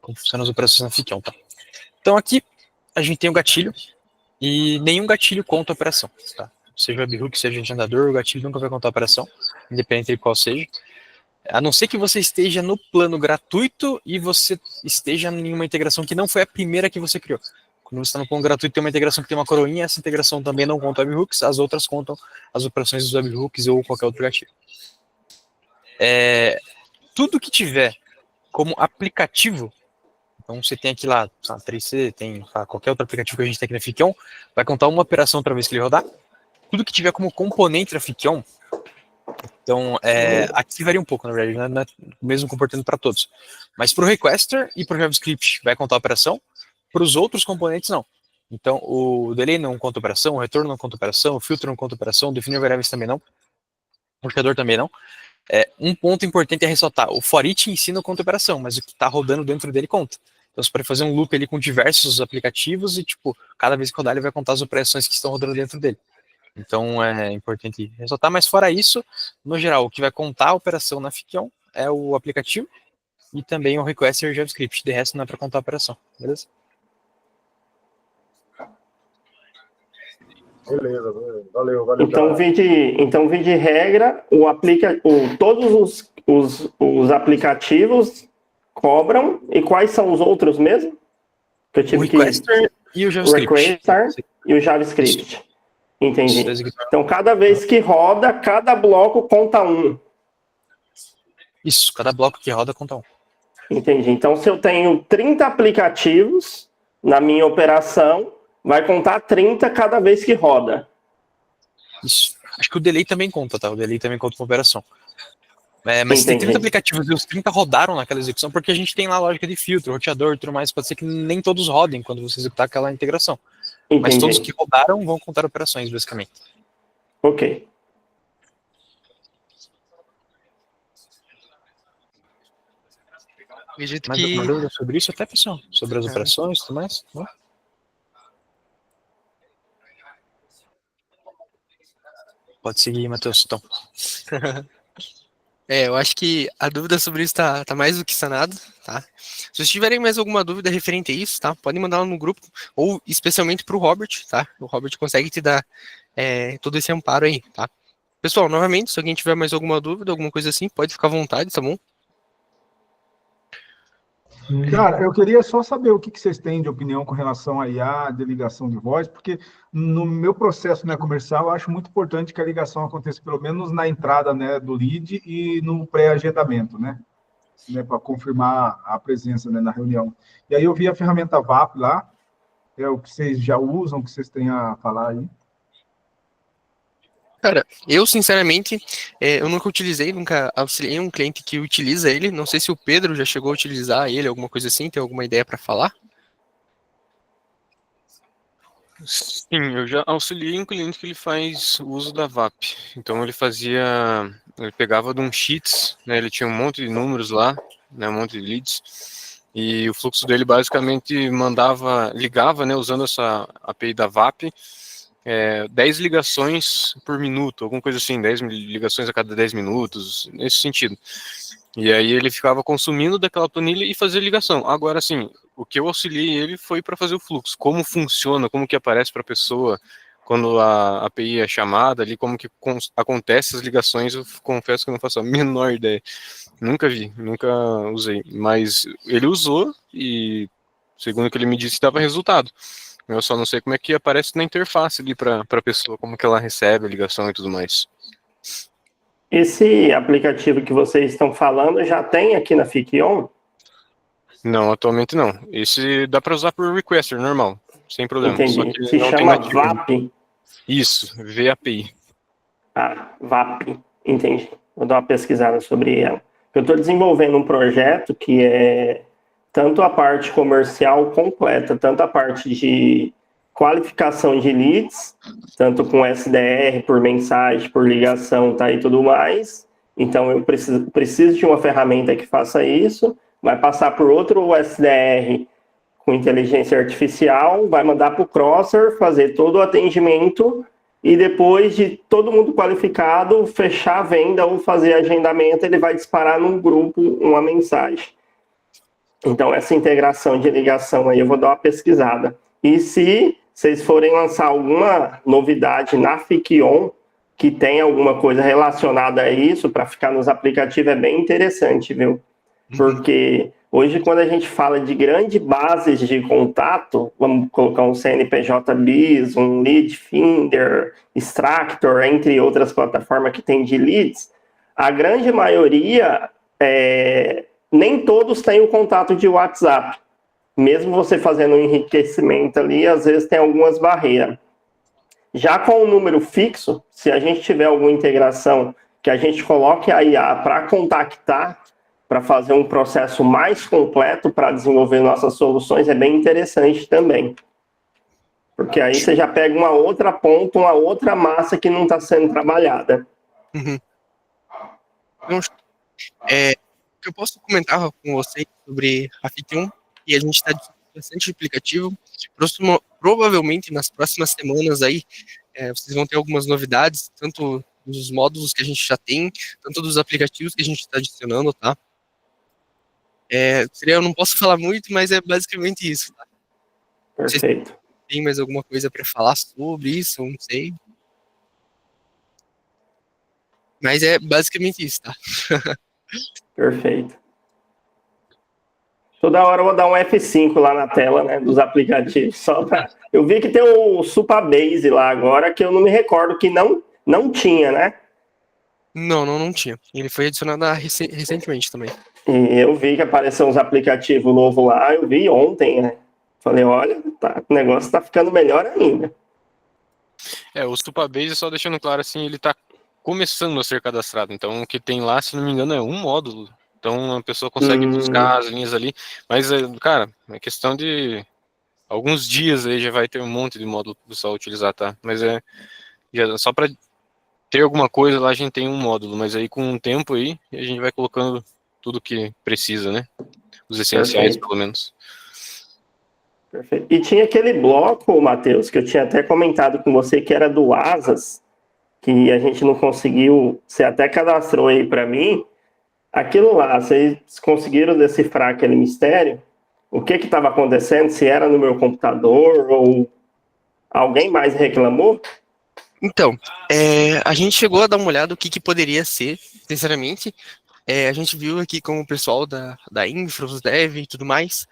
Speaker 6: as operações na Fickion, tá? Então aqui a gente tem o gatilho e nenhum gatilho conta a operação, tá? Seja webhook, seja agendador, o gatilho nunca vai contar a operação, independente de qual seja. A não ser que você esteja no plano gratuito e você esteja em uma integração que não foi a primeira que você criou. Quando você está no plano gratuito, tem uma integração que tem uma coroinha, essa integração também não conta webhooks, as outras contam as operações dos webhooks ou qualquer outro gatilho. Tudo que tiver como aplicativo, então você tem aqui lá, 3C, tem qualquer outro aplicativo que a gente tem aqui na Fickion, vai contar uma operação outra vez que ele rodar. Tudo que tiver como componente da Fickion, então aqui varia um pouco, na verdade, não é o mesmo comportamento para todos. Mas para o requester e para o JavaScript vai contar a operação, para os outros componentes não. Então o delay não conta operação, o retorno não conta operação, o filtro não conta operação, o definir variáveis também não, o puxador também não. Um ponto importante é ressaltar, o for each em si não conta operação, mas o que está rodando dentro dele conta. Então você pode fazer um loop ali com diversos aplicativos e, tipo, cada vez que rodar ele vai contar as operações que estão rodando dentro dele. Então é importante ressaltar, mas fora isso, no geral, o que vai contar a operação na Fickion é o aplicativo e também o requester e JavaScript. De resto não é para contar a operação, beleza?
Speaker 5: Beleza, valeu.
Speaker 4: Então, vem de regra, todos os aplicativos cobram, e quais são os outros mesmo?
Speaker 2: O requester e o JavaScript.
Speaker 4: O requester e o JavaScript. Entendi. Então, cada vez que roda, cada bloco conta um.
Speaker 6: Isso, cada bloco que roda conta um.
Speaker 4: Entendi. Então, se eu tenho 30 aplicativos na minha operação, vai contar 30 cada vez que roda.
Speaker 6: Isso. Acho que o delay também conta, tá? O delay também conta com a operação. Mas se tem 30 aplicativos e os 30 rodaram naquela execução, porque a gente tem lá a lógica de filtro, roteador e tudo mais, pode ser que nem todos rodem quando você executar aquela integração.
Speaker 4: Entendi.
Speaker 6: Mas todos que rodaram vão contar operações, basicamente.
Speaker 4: Ok.
Speaker 2: Acredito
Speaker 6: Mais alguma dúvida sobre isso até, pessoal? Sobre as operações e tudo mais? Não? Pode seguir, Matheus, então.
Speaker 2: Eu acho que a dúvida sobre isso tá mais do que sanada, tá? Se vocês tiverem mais alguma dúvida referente a isso, tá? Podem mandar lá no grupo, ou especialmente para o Robert, tá? O Robert consegue te dar todo esse amparo aí, tá? Pessoal, novamente, se alguém tiver mais alguma dúvida, alguma coisa assim, pode ficar à vontade, tá bom?
Speaker 1: Cara, eu queria só saber o que vocês têm de opinião com relação à IA, de ligação de voz, porque no meu processo, né, comercial, eu acho muito importante que a ligação aconteça pelo menos na entrada, né, do lead e no pré-agendamento, né, para confirmar a presença, né, na reunião. E aí eu vi a ferramenta VAP lá, é o que vocês já usam, o que vocês têm a falar aí.
Speaker 2: Cara, eu sinceramente, eu nunca utilizei, nunca auxiliei um cliente que utiliza ele. Não sei se o Pedro já chegou a utilizar ele, alguma coisa assim, tem alguma ideia para falar?
Speaker 6: Sim, eu já auxiliei um cliente que ele faz o uso da VAP. Então ele pegava de um Sheets, né? Ele tinha um monte de números lá, né? Um monte de leads. E o fluxo dele basicamente ligava, né? Usando essa API da VAP, 10 ligações por minuto, alguma coisa assim, 10 ligações a cada 10 minutos, nesse sentido. E aí ele ficava consumindo daquela planilha e fazia ligação. Agora, assim, o que eu auxiliei ele foi para fazer o fluxo. Como funciona, como que aparece para a pessoa quando a API é chamada ali, como que acontece as ligações, eu confesso que eu não faço a menor ideia. Nunca vi, nunca usei. Mas ele usou e, segundo o que ele me disse, dava resultado. Eu só não sei como é que aparece na interface ali para a pessoa, como que ela recebe a ligação e tudo mais.
Speaker 4: Esse aplicativo que vocês estão falando já tem aqui na Fikion?
Speaker 6: Não, atualmente não. Esse dá para usar por requester, normal, sem problema. Só
Speaker 4: Entendi.
Speaker 6: que
Speaker 4: Se
Speaker 6: não tem
Speaker 4: chama
Speaker 6: nativo.
Speaker 4: VAP.
Speaker 6: Isso, VAPI.
Speaker 4: Ah, VAP. Entendi. Vou dar uma pesquisada sobre ela. Eu estou desenvolvendo um projeto que é tanto a parte comercial completa, tanto a parte de qualificação de leads, tanto com SDR, por mensagem, por ligação, tá, e tudo mais. Então, eu preciso de uma ferramenta que faça isso, vai passar por outro SDR com inteligência artificial, vai mandar para o Crosser fazer todo o atendimento e depois de todo mundo qualificado, fechar a venda ou fazer agendamento, ele vai disparar num grupo uma mensagem. Então, essa integração de ligação aí eu vou dar uma pesquisada. E se vocês forem lançar alguma novidade na Fikion, que tem alguma coisa relacionada a isso, para ficar nos aplicativos, é bem interessante, viu? Porque hoje, quando a gente fala de grandes bases de contato, vamos colocar um CNPJ Biz, um Lead Finder, Extractor, entre outras plataformas que tem de leads, a grande maioria, nem todos têm o contato de WhatsApp. Mesmo você fazendo um enriquecimento ali, às vezes tem algumas barreiras. Já com o número fixo, se a gente tiver alguma integração que a gente coloque a IA para contactar, para fazer um processo mais completo para desenvolver nossas soluções, é bem interessante também. Porque aí você já pega uma outra ponta, uma outra massa que não está sendo trabalhada.
Speaker 2: Uhum. Então, o que eu posso comentar com vocês sobre a Fikion, e a gente está bastante aplicativo, provavelmente nas próximas semanas aí, vocês vão ter algumas novidades, tanto dos módulos que a gente já tem, tanto dos aplicativos que a gente está adicionando, tá? Eu não posso falar muito, mas é basicamente isso, tá?
Speaker 4: Perfeito.
Speaker 2: Se tem mais alguma coisa para falar sobre isso, eu não sei. Mas é basicamente isso, tá?
Speaker 4: Perfeito. Toda hora eu vou dar um F5 lá na tela, né, dos aplicativos. Eu vi que tem o Supabase lá agora, que eu não me recordo que não tinha, né?
Speaker 2: Não tinha. Ele foi adicionado recentemente também.
Speaker 4: E eu vi que apareceu uns aplicativos novos lá, eu vi ontem, né? Falei, olha, o negócio tá ficando melhor ainda.
Speaker 6: O Supabase, só deixando claro assim, ele tá começando a ser cadastrado. Então, o que tem lá, se não me engano, é um módulo. Então, a pessoa consegue buscar as linhas ali. Mas, cara, é questão de alguns dias aí já vai ter um monte de módulo para o pessoal utilizar, tá? Mas só para ter alguma coisa lá, a gente tem um módulo. Mas aí, com o tempo aí, a gente vai colocando tudo que precisa, né? Os essenciais, pelo menos.
Speaker 4: Perfeito. E tinha aquele bloco, Matheus, que eu tinha até comentado com você, que era do Asas, que a gente não conseguiu, você até cadastrou aí para mim. Aquilo lá, vocês conseguiram decifrar aquele mistério? O que estava acontecendo? Se era no meu computador ou alguém mais reclamou?
Speaker 2: Então, a gente chegou a dar uma olhada no que poderia ser, sinceramente. A gente viu aqui com o pessoal da Infra, os Dev e tudo mais,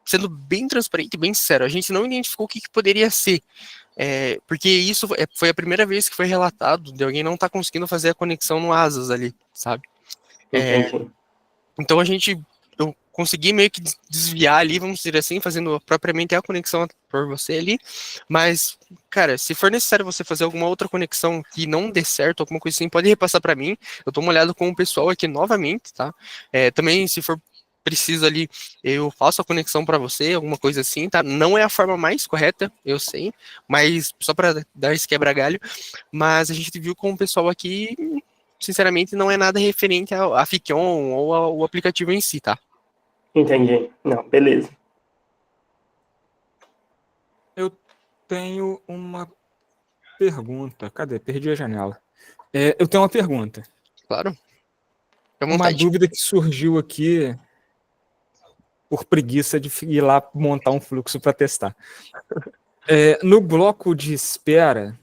Speaker 2: sendo bem transparente e bem sincero, a gente não identificou o que poderia ser. Porque isso foi a primeira vez que foi relatado de alguém não estar conseguindo fazer a conexão no Asas ali, sabe? Então eu consegui meio que desviar ali, vamos dizer assim, fazendo propriamente a conexão por você ali, mas, cara, se for necessário você fazer alguma outra conexão que não dê certo, alguma coisa assim, pode repassar para mim, eu tô molhado com o pessoal aqui novamente, tá? Também, se for precisa ali, eu faço a conexão para você, alguma coisa assim, tá? Não é a forma mais correta, eu sei, mas só para dar esse quebra-galho, mas a gente viu com o pessoal aqui, sinceramente, não é nada referente a Fickion ou ao aplicativo em si, tá?
Speaker 4: Entendi. Não, beleza.
Speaker 3: Eu tenho uma pergunta. Cadê? Perdi a janela. Eu tenho uma pergunta.
Speaker 2: Claro. Fica à
Speaker 3: Uma
Speaker 2: vontade.
Speaker 3: dúvida que surgiu aqui por preguiça de ir lá montar um fluxo para testar. No bloco de espera,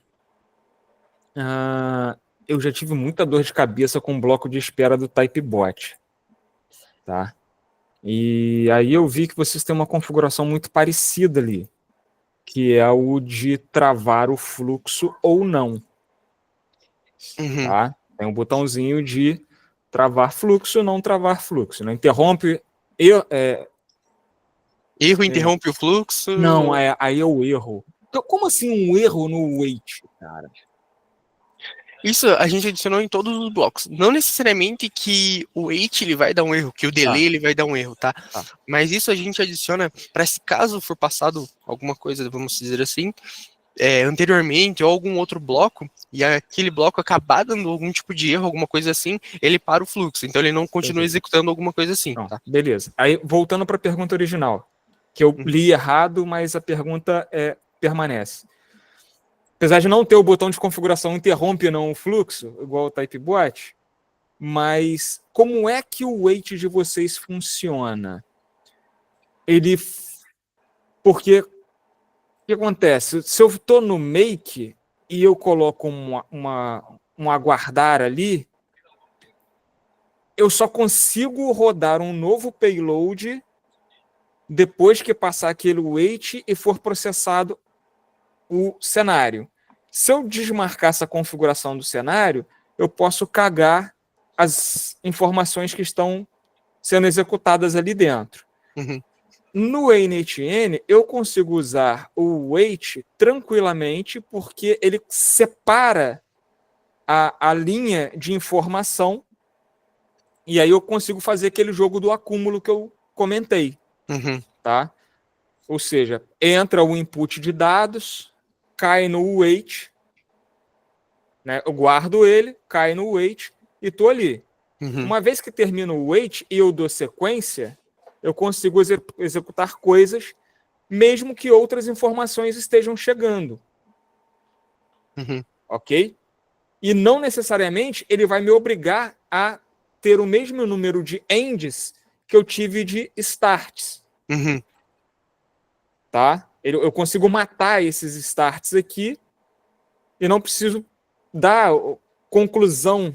Speaker 3: eu já tive muita dor de cabeça com o bloco de espera do Typebot. Tá? E aí eu vi que vocês têm uma configuração muito parecida ali, que é o de travar o fluxo ou não.
Speaker 2: Uhum.
Speaker 3: Tá? Tem um botãozinho de travar fluxo ou não travar fluxo. Não interrompe.
Speaker 2: Erro interrompe o fluxo?
Speaker 3: Não, aí é o erro. Então, como assim um erro no wait, cara?
Speaker 2: Isso a gente adicionou em todos os blocos. Não necessariamente que o wait ele vai dar um erro, que o delay ele vai dar um erro, tá? Mas isso a gente adiciona para se caso for passado alguma coisa, vamos dizer assim, anteriormente ou algum outro bloco, e aquele bloco acabar dando algum tipo de erro, alguma coisa assim, ele para o fluxo. Então ele não continua executando alguma coisa assim, tá?
Speaker 3: Beleza. Aí, voltando para a pergunta original, que eu li errado, mas a pergunta permanece. Apesar de não ter o botão de configuração interrompe não o fluxo, igual o Typebot, mas como é que o wait de vocês funciona? Porque o que acontece? Se eu estou no make e eu coloco um aguardar ali, eu só consigo rodar um novo payload depois que passar aquele wait e for processado o cenário. Se eu desmarcar essa configuração do cenário, eu posso cagar as informações que estão sendo executadas ali dentro.
Speaker 2: Uhum.
Speaker 3: No initn, eu consigo usar o wait tranquilamente porque ele separa a linha de informação e aí eu consigo fazer aquele jogo do acúmulo que eu comentei.
Speaker 2: Uhum.
Speaker 3: Tá? Ou seja, entra o input de dados, cai no wait, né? Eu guardo ele, cai no wait e estou ali.
Speaker 2: Uhum.
Speaker 3: Uma vez que termino o wait e eu dou sequência, eu consigo executar coisas, mesmo que outras informações estejam chegando.
Speaker 2: Uhum.
Speaker 3: Ok? E não necessariamente ele vai me obrigar a ter o mesmo número de ends que eu tive de starts.
Speaker 2: Uhum.
Speaker 3: Tá? Eu consigo matar esses starts aqui e não preciso dar conclusão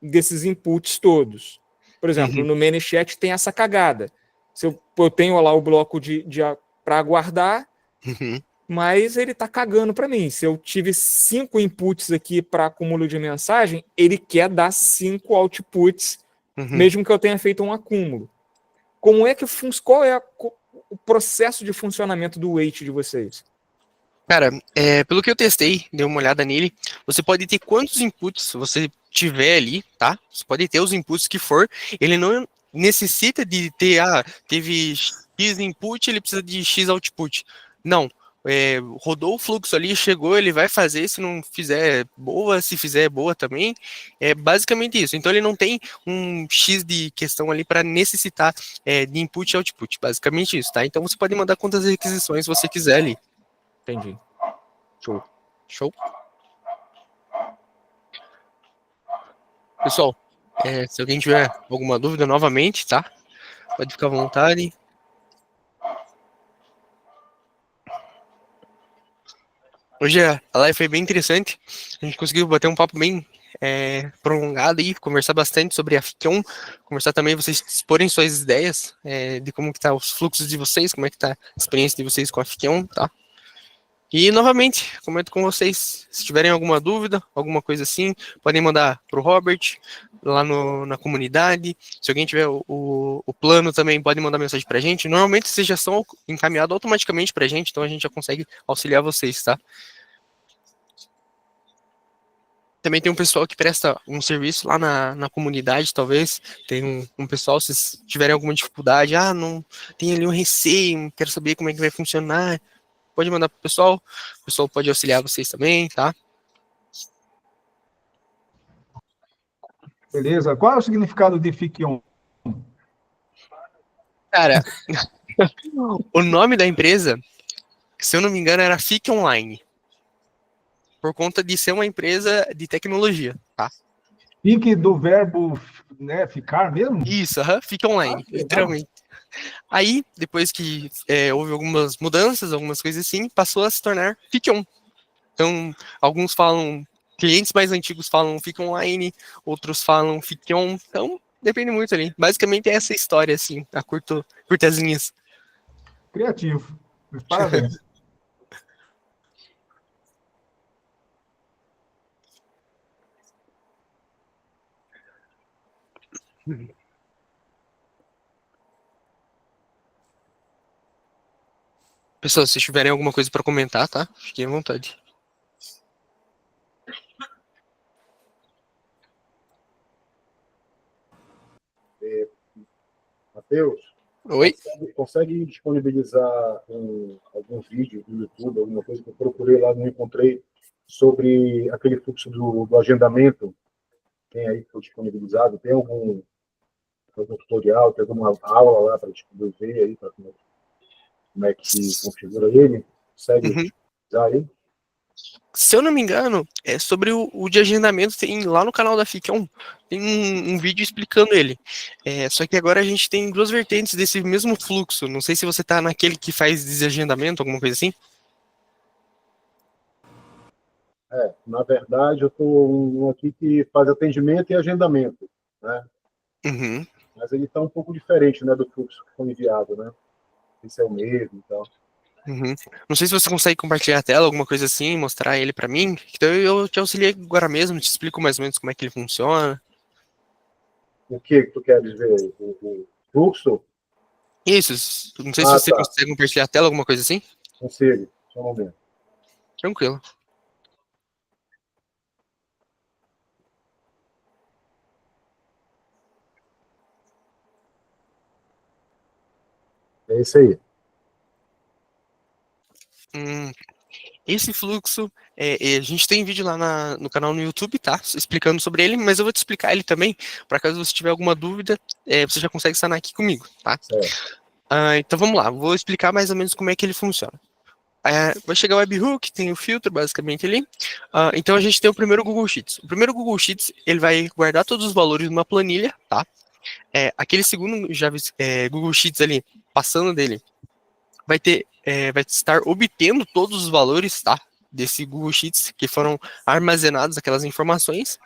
Speaker 3: desses inputs todos. Por exemplo, no ManyChat tem essa cagada. Se eu tenho lá o bloco para aguardar, mas ele está cagando para mim. Se eu tive 5 inputs aqui para acúmulo de mensagem, ele quer dar 5 outputs, mesmo que eu tenha feito um acúmulo. Como é que qual é o processo de funcionamento do wait de vocês?
Speaker 2: Cara, pelo que eu testei, dei uma olhada nele, você pode ter quantos inputs você tiver ali, tá? Você pode ter os inputs que for, ele não necessita de ter, teve X input, ele precisa de X output. Não, rodou o fluxo ali, chegou, ele vai fazer, se não fizer boa, se fizer boa também, é basicamente isso. Então ele não tem um X de questão ali para necessitar de input e output, basicamente isso, tá? Então você pode mandar quantas requisições você quiser ali.
Speaker 3: Entendi.
Speaker 2: Show. Pessoal, se alguém tiver alguma dúvida novamente, tá? Pode ficar à vontade. Hoje a live foi bem interessante. A gente conseguiu bater um papo bem prolongado e conversar bastante sobre a Fickion, conversar também, vocês exporem suas ideias de como que tá os fluxos de vocês, como é que tá a experiência de vocês com a Fickion, tá? E, novamente, comento com vocês, se tiverem alguma dúvida, alguma coisa assim, podem mandar para o Robert, lá na comunidade. Se alguém tiver o plano também, pode mandar mensagem para a gente. Normalmente, vocês já são encaminhados automaticamente para a gente, então a gente já consegue auxiliar vocês, tá? Também tem um pessoal que presta um serviço lá na comunidade, talvez. Tem um pessoal, se tiverem alguma dificuldade, não tem ali um receio, quero saber como é que vai funcionar, pode mandar pro pessoal. O pessoal pode auxiliar vocês também, tá?
Speaker 1: Beleza. Qual é o significado de Fiquion?
Speaker 2: Cara, o nome da empresa, se eu não me engano, era Fique Online. Por conta de ser uma empresa de tecnologia, tá?
Speaker 1: Fique do verbo, né, ficar mesmo?
Speaker 2: Isso, Fique Online, literalmente. Aí, depois que houve algumas mudanças, algumas coisas assim, passou a se tornar Fique On. Então, alguns falam, clientes mais antigos falam Fique Online, outros falam Fique On. Então, depende muito ali. Basicamente é essa história, assim, a curtas linhas.
Speaker 1: Criativo. Parabéns.
Speaker 2: Pessoal, se tiverem alguma coisa para comentar, tá? Fiquem à vontade.
Speaker 5: Matheus,
Speaker 2: Oi?
Speaker 5: consegue disponibilizar algum vídeo do YouTube, alguma coisa que eu procurei lá, não encontrei, sobre aquele fluxo do agendamento? Tem aí que foi disponibilizado? Tem algum tutorial, tem alguma aula lá para eu ver aí, para como é que configura ele? Consegue utilizar aí?
Speaker 2: Se eu não me engano, é sobre o de agendamento, tem lá no canal da Fiquion, tem um vídeo explicando ele. Só que agora a gente tem duas vertentes desse mesmo fluxo. Não sei se você tá naquele que faz desagendamento, alguma coisa assim.
Speaker 5: Na verdade, eu estou aqui que faz atendimento e agendamento, né?
Speaker 2: Uhum.
Speaker 5: Mas ele está um pouco diferente, né, do fluxo que foi enviado, né? Esse é o mesmo e tal.
Speaker 2: Uhum. Não sei se você consegue compartilhar a tela, alguma coisa assim, mostrar ele para mim. Então eu te auxiliei agora mesmo, te explico mais ou menos como é que ele funciona.
Speaker 5: O que tu queres ver? O fluxo?
Speaker 2: Isso, não sei se você
Speaker 5: Tá.
Speaker 2: consegue compartilhar a tela, alguma coisa assim.
Speaker 5: Consigo, só um momento.
Speaker 2: Tranquilo.
Speaker 5: É isso aí.
Speaker 2: Esse fluxo, a gente tem vídeo lá no canal no YouTube, tá? Explicando sobre ele, mas eu vou te explicar ele também, para caso você tiver alguma dúvida, você já consegue sanar aqui comigo, tá? Então vamos lá, vou explicar mais ou menos como é que ele funciona. Vai chegar o webhook, tem o filtro basicamente ali. Então a gente tem o primeiro Google Sheets. O primeiro Google Sheets, ele vai guardar todos os valores numa planilha, tá? Aquele segundo Google Sheets ali, passando dele, vai estar obtendo todos os valores, tá? Desse Google Sheets que foram armazenados, aquelas informações.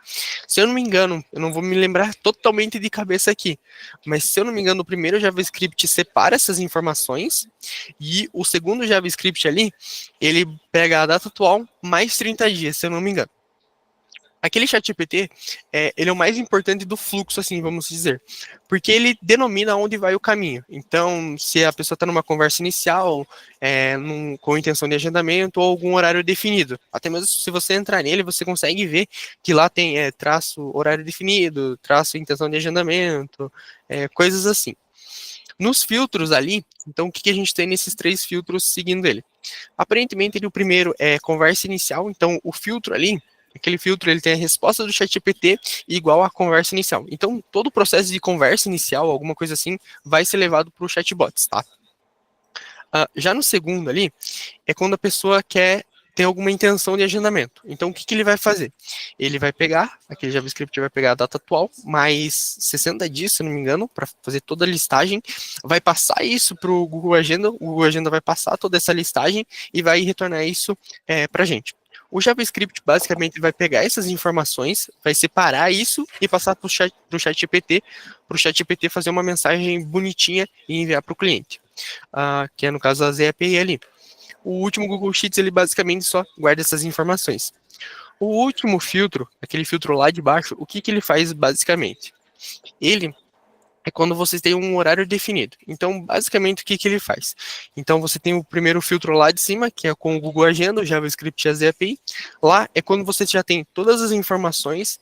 Speaker 2: Se eu não me engano, eu não vou me lembrar totalmente de cabeça aqui, mas se eu não me engano, o primeiro JavaScript separa essas informações e o segundo JavaScript ali, ele pega a data atual mais 30 dias, se eu não me engano. Aquele ChatGPT, ele é o mais importante do fluxo, assim, vamos dizer, porque ele denomina onde vai o caminho. Então, se a pessoa está numa conversa inicial, com intenção de agendamento ou algum horário definido, até mesmo se você entrar nele, você consegue ver que lá tem traço horário definido, traço intenção de agendamento, coisas assim. Nos filtros ali, então o que a gente tem nesses três filtros seguindo ele? Aparentemente, o primeiro é conversa inicial, então o filtro ali, aquele filtro, ele tem a resposta do ChatGPT igual à conversa inicial. Então, todo o processo de conversa inicial, alguma coisa assim, vai ser levado para o chatbots, tá? Já no segundo ali, é quando a pessoa tem alguma intenção de agendamento. Então, o que ele vai fazer? Ele vai pegar, aquele JavaScript vai pegar a data atual, mais 60 dias, se não me engano, para fazer toda a listagem, vai passar isso para o Google Agenda, o Google Agenda vai passar toda essa listagem e vai retornar isso para a gente. O JavaScript basicamente vai pegar essas informações, vai separar isso e passar para o ChatGPT fazer uma mensagem bonitinha e enviar para o cliente, que é no caso a ZAPI ali. O último Google Sheets, ele basicamente só guarda essas informações. O último filtro, aquele filtro lá de baixo, o que ele faz basicamente? Ele é quando você tem um horário definido. Então, basicamente, o que ele faz? Então, você tem o primeiro filtro lá de cima, que é com o Google Agenda, o JavaScript e as API. Lá é quando você já tem todas as informações,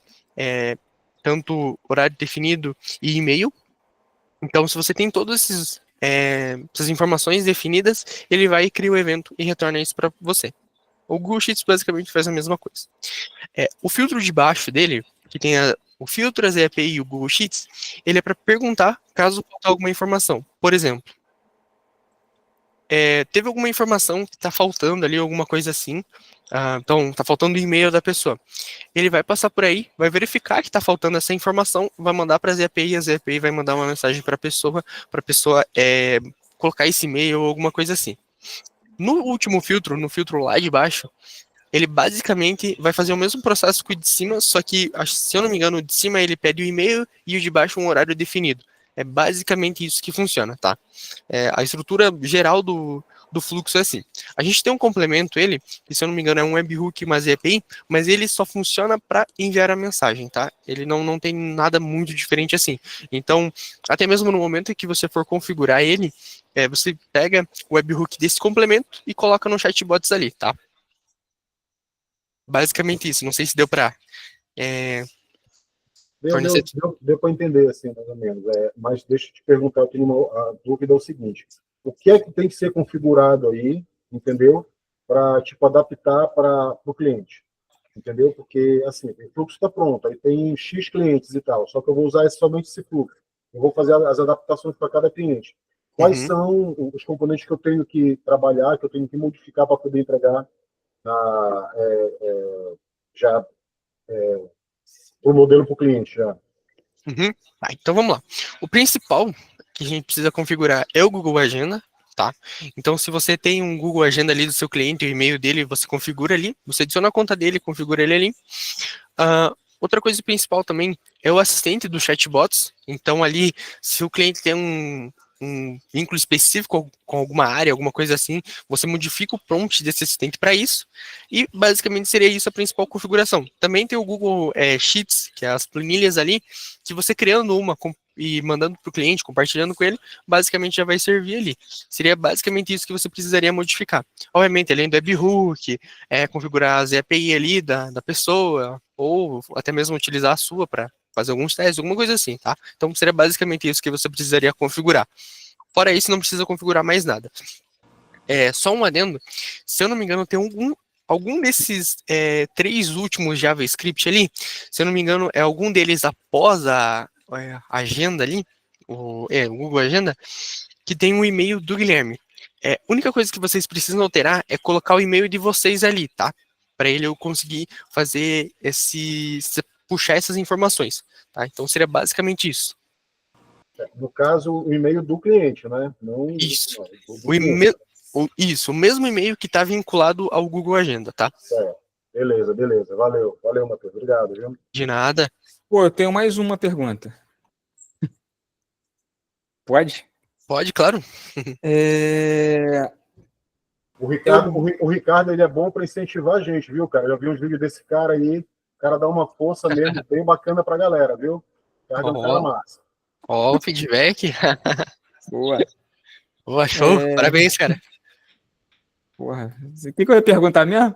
Speaker 2: tanto horário definido e e-mail. Então, se você tem todas essas informações definidas, ele vai criar o evento e retorna isso para você. O Google Sheets basicamente faz a mesma coisa. O filtro de baixo dele, que tem o filtro, as API e o Google Sheets, ele é para perguntar caso faltar alguma informação. Por exemplo, teve alguma informação que está faltando ali, alguma coisa assim. Então, está faltando o e-mail da pessoa. Ele vai passar por aí, vai verificar que está faltando essa informação, vai mandar para as API vai mandar uma mensagem para a pessoa colocar esse e-mail ou alguma coisa assim. No último filtro, no filtro lá de baixo, ele basicamente vai fazer o mesmo processo que o de cima, só que, se eu não me engano, o de cima ele pede o e-mail e o de baixo um horário definido. É basicamente isso que funciona, tá? A estrutura geral do fluxo é assim. A gente tem um complemento, que se eu não me engano é um webhook, mas é API, mas ele só funciona para enviar a mensagem, tá? Ele não tem nada muito diferente assim. Então, até mesmo no momento em que você for configurar ele, você pega o webhook desse complemento e coloca no chatbots ali, tá? Basicamente isso. Não sei se deu para fornecer.
Speaker 5: Deu para entender, assim, mais ou menos. Mas deixa eu te perguntar, eu tenho a dúvida é o seguinte: o que é que tem que ser configurado aí, entendeu? Para, tipo, adaptar para o cliente, entendeu? Porque, assim, o fluxo está pronto, aí tem X clientes e tal, só que eu vou usar somente esse fluxo. Eu vou fazer as adaptações para cada cliente. Quais são os componentes que eu tenho que trabalhar, que eu tenho que modificar para poder entregar já o modelo para o cliente já?
Speaker 2: Então vamos lá. O principal que a gente precisa configurar é o Google Agenda, tá? Então, se você tem um Google Agenda ali do seu cliente, o e-mail dele, você configura ali, você adiciona a conta dele, configura ele ali. Outra coisa principal também é o assistente dos chatbots. Então, ali, se o cliente tem um vínculo específico com alguma área, alguma coisa assim, você modifica o prompt desse assistente para isso, e basicamente seria isso a principal configuração. Também tem o Google Sheets, que é as planilhas ali, que você criando uma e mandando para o cliente, compartilhando com ele, basicamente já vai servir ali. Seria basicamente isso que você precisaria modificar. Obviamente, além do webhook, configurar as API ali da pessoa, ou até mesmo utilizar a sua para fazer alguns testes, alguma coisa assim, tá? Então seria basicamente isso que você precisaria configurar. Fora isso, não precisa configurar mais nada. Só um adendo, se eu não me engano, tem algum desses 3 últimos JavaScript ali, se eu não me engano, é algum deles após a agenda ali, o Google Agenda, que tem um e-mail do Guilherme. A única coisa que vocês precisam alterar é colocar o e-mail de vocês ali, tá? Para ele eu conseguir fazer puxar essas informações, tá? Então seria basicamente isso.
Speaker 5: No caso, o e-mail do cliente, né? Não,
Speaker 2: isso.
Speaker 5: O
Speaker 2: o mesmo e-mail que está vinculado ao Google Agenda, tá?
Speaker 5: Certo. Beleza. Valeu, Matheus. Obrigado, viu?
Speaker 2: De nada.
Speaker 3: Pô, eu tenho mais uma pergunta. Pode?
Speaker 2: Pode, claro.
Speaker 5: O Ricardo, ele é bom para incentivar a gente, viu, cara? Eu já vi uns vídeos desse cara aí, o cara dá uma força mesmo bem bacana pra galera, viu? O Ricardo é um cara massa.
Speaker 2: Ó, o feedback.
Speaker 3: Boa.
Speaker 2: Boa, show. Parabéns, cara.
Speaker 3: Porra, o que eu ia perguntar mesmo?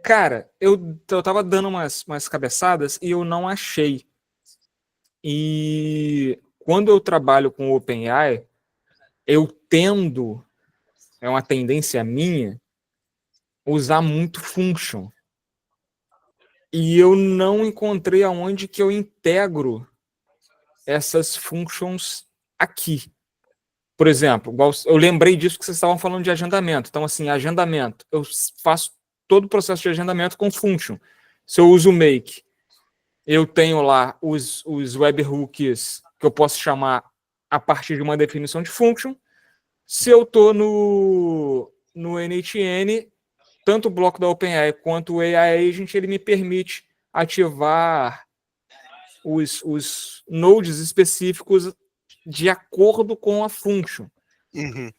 Speaker 3: Cara, eu tava dando umas cabeçadas e eu não achei. E quando eu trabalho com OpenAI, eu tendo, é uma tendência minha, usar muito function. E eu não encontrei aonde que eu integro essas functions aqui. Por exemplo, eu lembrei disso que vocês estavam falando de agendamento. Então, assim, agendamento. Eu faço todo o processo de agendamento com function. Se eu uso o make, eu tenho lá os webhooks que eu posso chamar a partir de uma definição de function. Se eu estou no NHN, tanto o bloco da OpenAI quanto o AI Agent, ele me permite ativar os nodes específicos de acordo com a function.
Speaker 2: Uhum.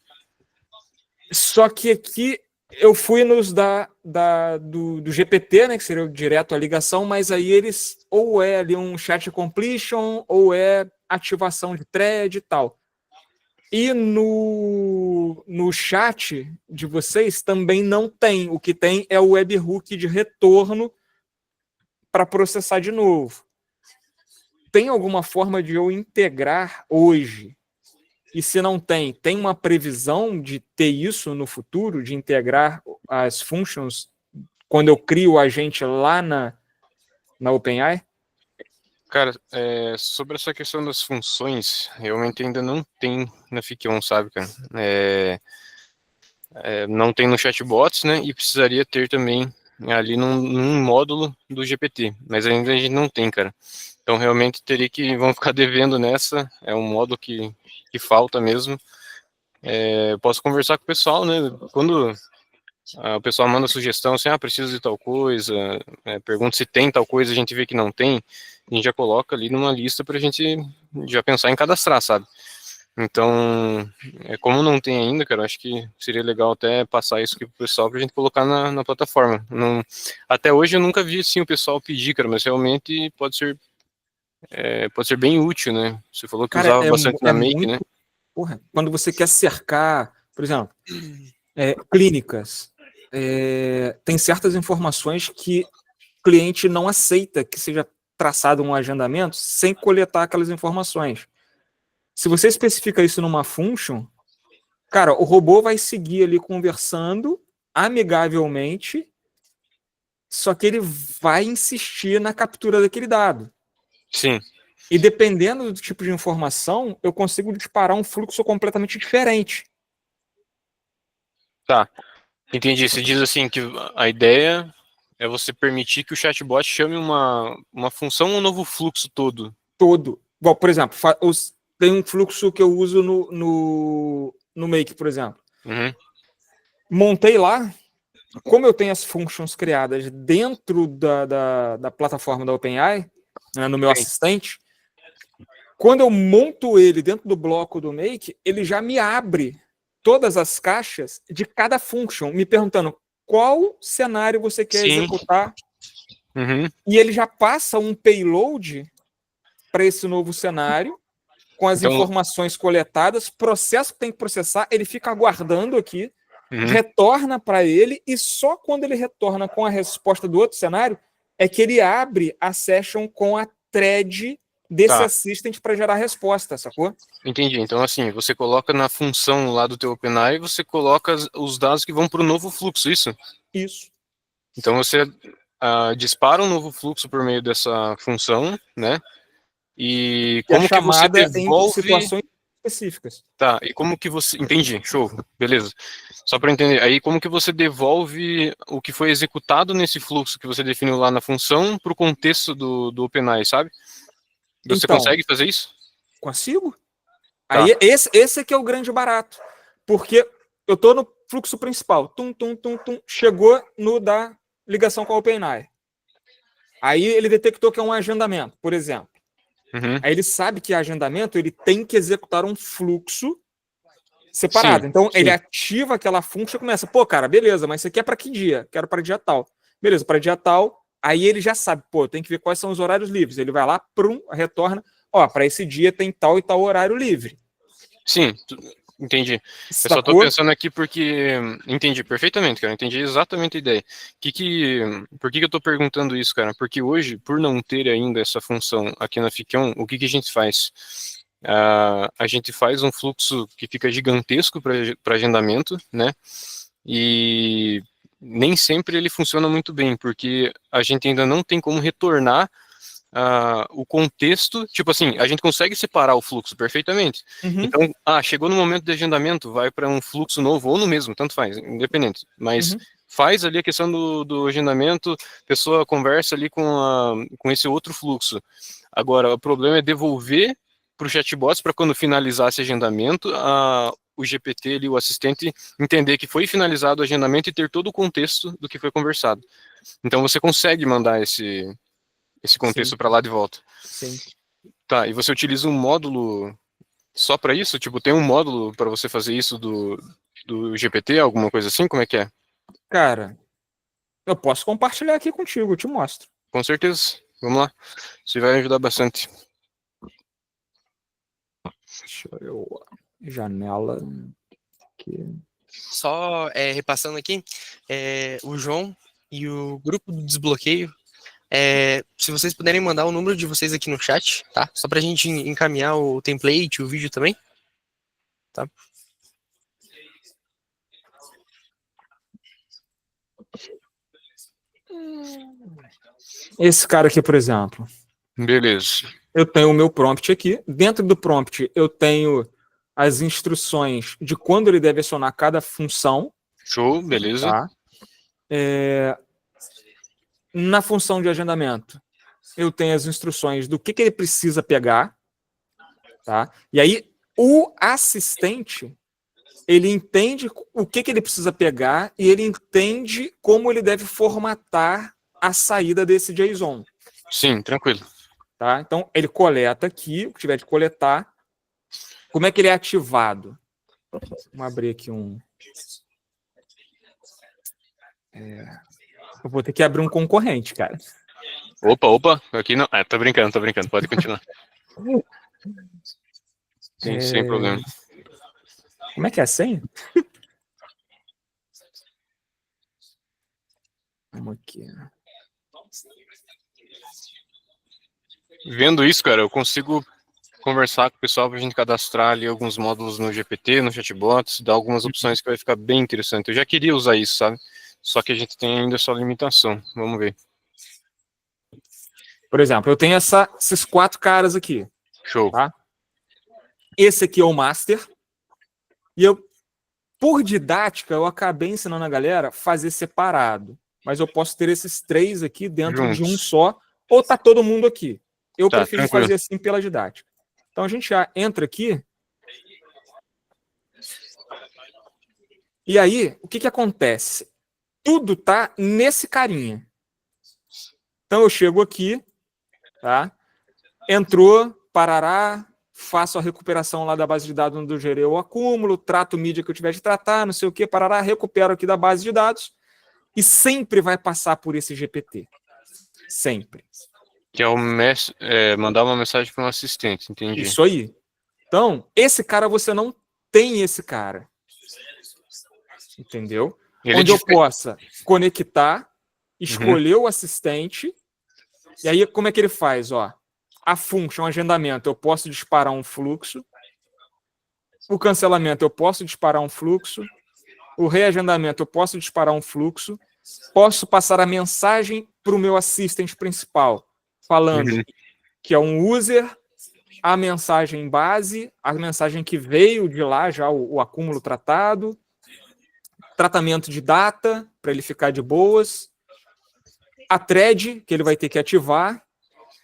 Speaker 3: Só que aqui Eu fui nos do GPT, né, que seria o direto a ligação, mas aí eles ou é ali um chat completion ou é ativação de thread e tal. E no chat de vocês também não tem. O que tem é o webhook de retorno para processar de novo. Tem alguma forma de eu integrar hoje? E se não tem, tem uma previsão de ter isso no futuro, de integrar as functions quando eu crio o agente lá na OpenAI?
Speaker 6: Cara, sobre essa questão das funções, realmente ainda não tem na Fic1, sabe, cara? Não tem no chatbots, né? E precisaria ter também ali num módulo do GPT, mas ainda a gente não tem, cara. Então realmente vão ficar devendo nessa, é um módulo que falta mesmo. Eu posso conversar com o pessoal, né? Quando o pessoal manda sugestão assim, preciso de tal coisa, pergunta se tem tal coisa, a gente vê que não tem, a gente já coloca ali numa lista para a gente já pensar em cadastrar, sabe? Então, como não tem ainda, cara, acho que seria legal até passar isso aqui pro pessoal pra gente colocar na plataforma. Até hoje eu nunca vi assim o pessoal pedir, cara, mas realmente pode ser bem útil, né? Você falou que
Speaker 3: Cara,
Speaker 6: usava bastante na Make,
Speaker 3: muito.
Speaker 6: né?
Speaker 3: Porra, quando você quer cercar, por exemplo, clínicas, tem certas informações que o cliente não aceita que seja traçado um agendamento sem coletar aquelas informações. Se você especifica isso numa function, cara, o robô vai seguir ali conversando amigavelmente, só que ele vai insistir na captura daquele dado.
Speaker 6: Sim.
Speaker 3: E dependendo do tipo de informação, eu consigo disparar um fluxo completamente diferente.
Speaker 6: Tá. Entendi. Você diz assim que a ideia é você permitir que o chatbot chame uma função ou um novo fluxo todo.
Speaker 3: Todo. Igual, por exemplo, tem um fluxo que eu uso no Make, por exemplo.
Speaker 6: Uhum.
Speaker 3: Montei lá, como eu tenho as functions criadas dentro da plataforma da OpenAI, né, no meu assistente, quando eu monto ele dentro do bloco do Make, ele já me abre todas as caixas de cada function, me perguntando qual cenário você quer executar.
Speaker 6: Uhum.
Speaker 3: E ele já passa um payload para esse novo cenário, com as informações coletadas, processo que tem que processar, ele fica aguardando aqui, retorna para ele, e só quando ele retorna com a resposta do outro cenário é que ele abre a session com a thread desse assistant para gerar resposta, sacou?
Speaker 6: Entendi. Então, assim, você coloca na função lá do teu OpenAI, você coloca os dados que vão para o novo fluxo, isso?
Speaker 3: Isso.
Speaker 6: Então, você dispara um novo fluxo por meio dessa função, né? E como que você devolve...
Speaker 3: em situações específicas.
Speaker 6: Tá, e como que você... Entendi, show, beleza. Só para entender, aí como que você devolve o que foi executado nesse fluxo que você definiu lá na função para o contexto do OpenAI, sabe? Você consegue fazer isso?
Speaker 3: Consigo. Aí esse é que é o grande barato. Porque eu estou no fluxo principal. Chegou no da ligação com a OpenAI. Aí ele detectou que é um agendamento, por exemplo. Aí ele sabe que agendamento ele tem que executar um fluxo separado. Então ele ativa aquela função e começa, pô, cara, beleza, mas isso aqui é para que dia? Quero para dia tal. Beleza, para dia tal. Aí ele já sabe, pô, tem que ver quais são os horários livres. Ele vai lá, retorna, para esse dia tem tal e tal horário livre.
Speaker 6: Sim, entendi. Eu só tô pensando aqui porque... Entendi perfeitamente, cara. Entendi exatamente a ideia. Por que eu tô perguntando isso, cara? Porque hoje, por não ter ainda essa função aqui na Fic1, o que a gente faz? A gente faz um fluxo que fica gigantesco para agendamento, né? E nem sempre ele funciona muito bem, porque a gente ainda não tem como retornar o contexto, tipo assim, a gente consegue separar o fluxo perfeitamente. Então, chegou no momento de agendamento, vai para um fluxo novo, ou no mesmo, tanto faz, independente. Mas faz ali a questão do agendamento, a pessoa conversa ali com esse outro fluxo. Agora, o problema é devolver para o chatbot, para quando finalizar esse agendamento, o GPT ali, o assistente, entender que foi finalizado o agendamento e ter todo o contexto do que foi conversado. Então, você consegue mandar esse contexto para lá de volta.
Speaker 3: Sim.
Speaker 6: Tá, e você utiliza um módulo só para isso? Tipo, tem um módulo para você fazer isso do GPT, alguma coisa assim? Como é que é?
Speaker 3: Cara, eu posso compartilhar aqui contigo, eu te mostro.
Speaker 6: Com certeza. Vamos lá. Isso vai ajudar bastante.
Speaker 3: Deixa eu... Janela... Aqui.
Speaker 2: Só repassando aqui, o João e o grupo do desbloqueio, se vocês puderem mandar o número de vocês aqui no chat, tá? Só pra gente encaminhar o template, o vídeo também, tá?
Speaker 3: Esse cara aqui, por exemplo.
Speaker 6: Beleza.
Speaker 3: Eu tenho o meu prompt aqui. Dentro do prompt, eu tenho as instruções de quando ele deve acionar cada função.
Speaker 6: Show, beleza.
Speaker 3: Tá? Na função de agendamento, eu tenho as instruções do que ele precisa pegar. Tá? E aí, o assistente, ele entende o que ele precisa pegar e ele entende como ele deve formatar a saída desse JSON.
Speaker 6: Sim, tranquilo.
Speaker 3: Tá? Então, ele coleta aqui, o que tiver de coletar. Como é que ele é ativado? Vamos abrir aqui um... Eu vou ter que abrir um concorrente, cara.
Speaker 6: Opa. Aqui não. Tô brincando. Pode continuar. Sim, sem problema.
Speaker 3: Como é que é a senha? Vamos aqui.
Speaker 6: Vendo isso, cara, eu consigo conversar com o pessoal pra gente cadastrar ali alguns módulos no GPT, no chatbots, dar algumas opções que vai ficar bem interessante. Eu já queria usar isso, sabe? Só que a gente tem ainda essa limitação. Vamos ver.
Speaker 3: Por exemplo, eu tenho esses 4 caras aqui.
Speaker 6: Show.
Speaker 3: Tá? Esse aqui é o master. E eu, por didática, eu acabei ensinando a galera a fazer separado. Mas eu posso ter esses 3 aqui dentro de um só, ou tá todo mundo aqui. Eu prefiro fazer assim pela didática. Então a gente já entra aqui. E aí, o que acontece? Tudo tá nesse carinha. Então eu chego aqui, tá? Entrou, parará, faço a recuperação lá da base de dados onde eu gerei o acúmulo, trato mídia que eu tiver de tratar, não sei o que, parará, recupero aqui da base de dados e sempre vai passar por esse GPT. Sempre.
Speaker 6: Que é mandar uma mensagem para um assistente, entendi.
Speaker 3: Isso aí. Então, esse cara, você não tem esse cara. Entendeu? Onde eu possa conectar, escolher o assistente, e aí como é que ele faz? Ó, a function agendamento, eu posso disparar um fluxo. O cancelamento, eu posso disparar um fluxo. O reagendamento, eu posso disparar um fluxo. Posso passar a mensagem para o meu assistente principal, falando que é um user, a mensagem base, a mensagem que veio de lá, já o acúmulo tratado, tratamento de data, para ele ficar de boas, a thread, que ele vai ter que ativar,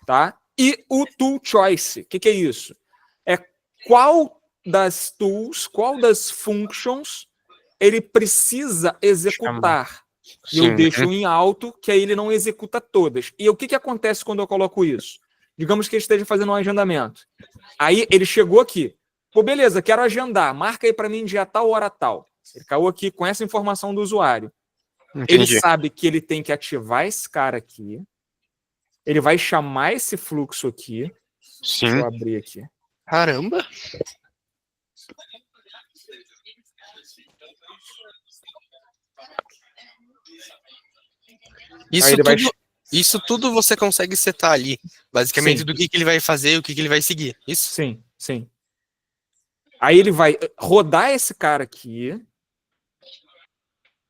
Speaker 3: tá? E o tool choice. O que é isso? É qual das tools, qual das functions ele precisa executar. E eu deixo em alto, que aí ele não executa todas. E o que acontece quando eu coloco isso? Digamos que ele esteja fazendo um agendamento. Aí ele chegou aqui. Pô, beleza, quero agendar. Marca aí para mim dia tal, hora tal. Ele caiu aqui com essa informação do usuário. Entendi. Ele sabe que ele tem que ativar esse cara aqui. Ele vai chamar esse fluxo aqui.
Speaker 6: Sim.
Speaker 3: Deixa eu abrir aqui.
Speaker 2: Caramba! Isso tudo você consegue setar ali, basicamente, do que ele vai fazer, o que ele vai seguir, isso?
Speaker 3: Sim, sim. Aí ele vai rodar esse cara aqui,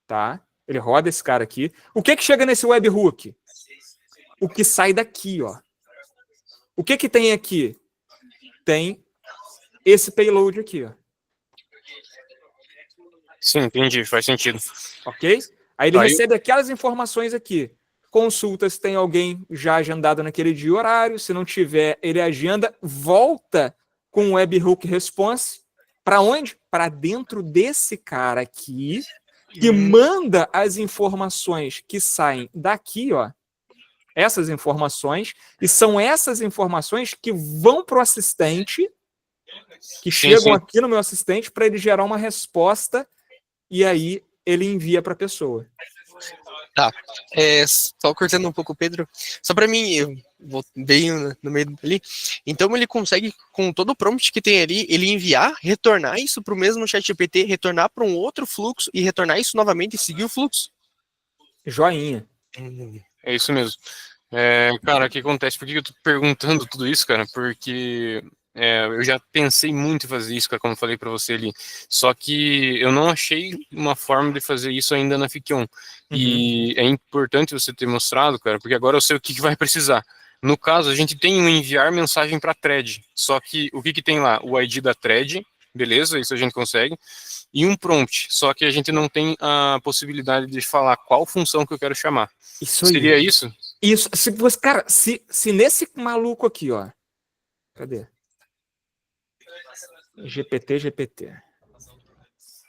Speaker 3: tá? Ele roda esse cara aqui. O que chega nesse webhook? O que sai daqui, ó. O que tem aqui? Tem esse payload aqui, ó.
Speaker 6: Sim, entendi, faz sentido.
Speaker 3: Ok? Aí ele recebe aquelas informações aqui. Consulta se tem alguém já agendado naquele dia e horário. Se não tiver, ele agenda, volta com o webhook response. Para onde? Para dentro desse cara aqui, que manda as informações que saem daqui, ó. Essas informações. E são essas informações que vão para o assistente, que chegam aqui no meu assistente para ele gerar uma resposta. E aí ele envia para a pessoa.
Speaker 2: Tá. Só cortando um pouco o Pedro, só para mim, eu vou bem no meio ali. Então ele consegue, com todo o prompt que tem ali, ele enviar, retornar isso para o mesmo ChatGPT, retornar para um outro fluxo e retornar isso novamente e seguir o fluxo.
Speaker 3: Joinha.
Speaker 6: É isso mesmo. Cara, o que acontece? Por que eu tô perguntando tudo isso, cara? Porque eu já pensei muito em fazer isso, cara, como eu falei para você ali. Só que eu não achei uma forma de fazer isso ainda na Fikion. E é importante você ter mostrado, cara, porque agora eu sei o que vai precisar. No caso, a gente tem um enviar mensagem para thread. Só que o que tem lá? O ID da thread, beleza, isso a gente consegue. E um prompt. Só que a gente não tem a possibilidade de falar qual função que eu quero chamar.
Speaker 3: Isso aí.
Speaker 6: Seria isso?
Speaker 3: Isso. Cara, se nesse maluco aqui, ó. Cadê? GPT.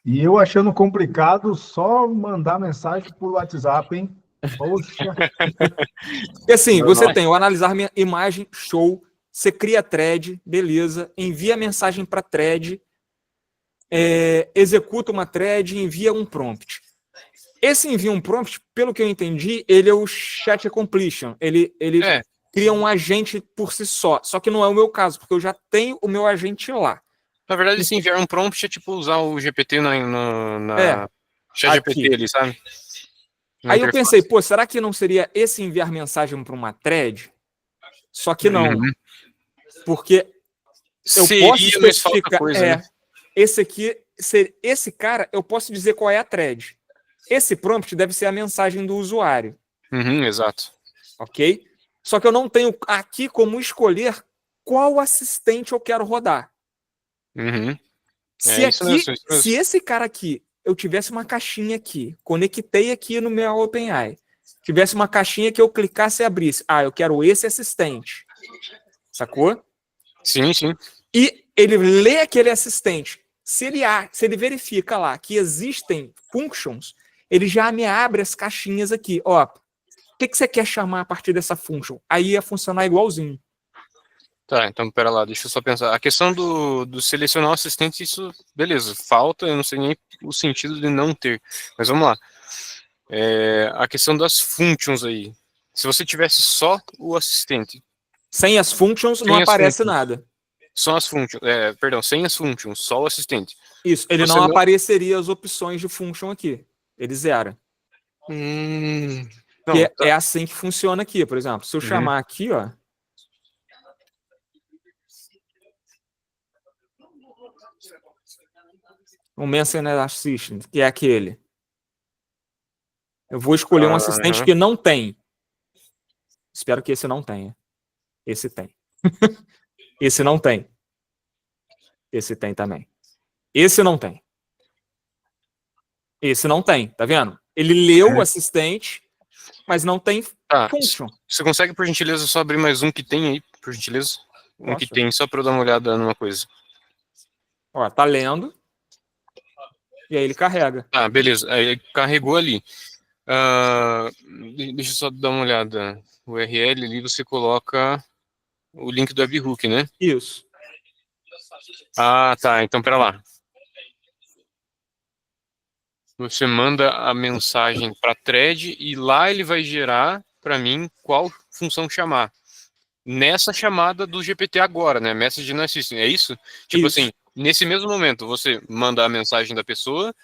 Speaker 1: E eu achando complicado só mandar mensagem por WhatsApp, hein? Poxa.
Speaker 3: E assim, você tem o analisar minha imagem, show. Você cria thread, beleza. Envia a mensagem para thread. Executa uma thread, envia um prompt. Esse envia um prompt, pelo que eu entendi, ele é o chat completion. Ele cria um agente por si só. Só que não é o meu caso, porque eu já tenho o meu agente lá.
Speaker 6: Na verdade, se enviar um prompt é tipo usar o GPT na chat GPT ali, sabe?
Speaker 3: Aí eu pensei, será que não seria esse enviar mensagem para uma thread? Só que não. Porque eu posso especificar.
Speaker 6: Coisa, né?
Speaker 3: Esse cara, eu posso dizer qual é a thread. Esse prompt deve ser a mensagem do usuário.
Speaker 6: Exato.
Speaker 3: Ok? Só que eu não tenho aqui como escolher qual assistente eu quero rodar. Se esse cara aqui, eu tivesse uma caixinha aqui, conectei aqui no meu OpenAI, tivesse uma caixinha que eu clicasse e abrisse, eu quero esse assistente. Sacou?
Speaker 6: Sim.
Speaker 3: E ele lê aquele assistente. Se ele verifica lá que existem functions, ele já me abre as caixinhas aqui. Ó, o que você quer chamar a partir dessa function? Aí ia funcionar igualzinho.
Speaker 6: Tá, então pera lá, deixa eu só pensar. A questão do selecionar o assistente, isso, beleza, falta, eu não sei nem o sentido de não ter. Mas vamos lá. A questão das functions aí. Se você tivesse só o assistente.
Speaker 3: Sem as functions, não aparece nada.
Speaker 6: Só as functions, sem as functions, só o assistente.
Speaker 3: Isso, ele não apareceria as opções de function aqui. Ele zera. É assim que funciona aqui, por exemplo. Se eu chamar aqui, ó. O Mentioned Assistant, que é aquele. Eu vou escolher um assistente que não tem. Espero que esse não tenha. Esse tem. Esse não tem. Esse tem também. Esse não tem. Esse não tem, tá vendo? Ele leu o assistente, mas não tem function.
Speaker 6: Você consegue, por gentileza, só abrir mais um que tem aí, por gentileza? Um que tem, só para eu dar uma olhada numa coisa.
Speaker 3: Ó, tá lendo. E aí ele carrega.
Speaker 6: Beleza. Aí carregou ali. Deixa eu só dar uma olhada. O URL ali você coloca o link do webhook, né?
Speaker 3: Isso.
Speaker 6: Tá. Então, pera lá. Você manda a mensagem para thread e lá ele vai gerar para mim qual função chamar. Nessa chamada do GPT agora, né? Message no Assistant. É isso? Tipo assim, nesse mesmo momento, você manda a mensagem da pessoa,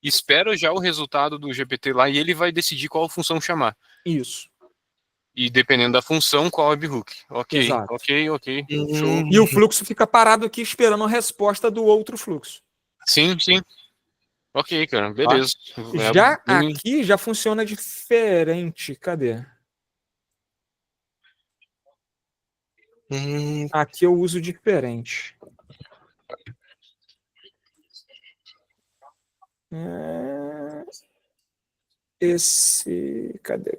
Speaker 6: espera já o resultado do GPT lá e ele vai decidir qual função chamar.
Speaker 3: Isso.
Speaker 6: E dependendo da função, qual webhook. Ok. Show.
Speaker 3: E o fluxo fica parado aqui esperando a resposta do outro fluxo.
Speaker 6: Sim. Ok, cara, beleza.
Speaker 3: Aqui já funciona diferente. Cadê? Aqui eu uso diferente. Esse. Cadê?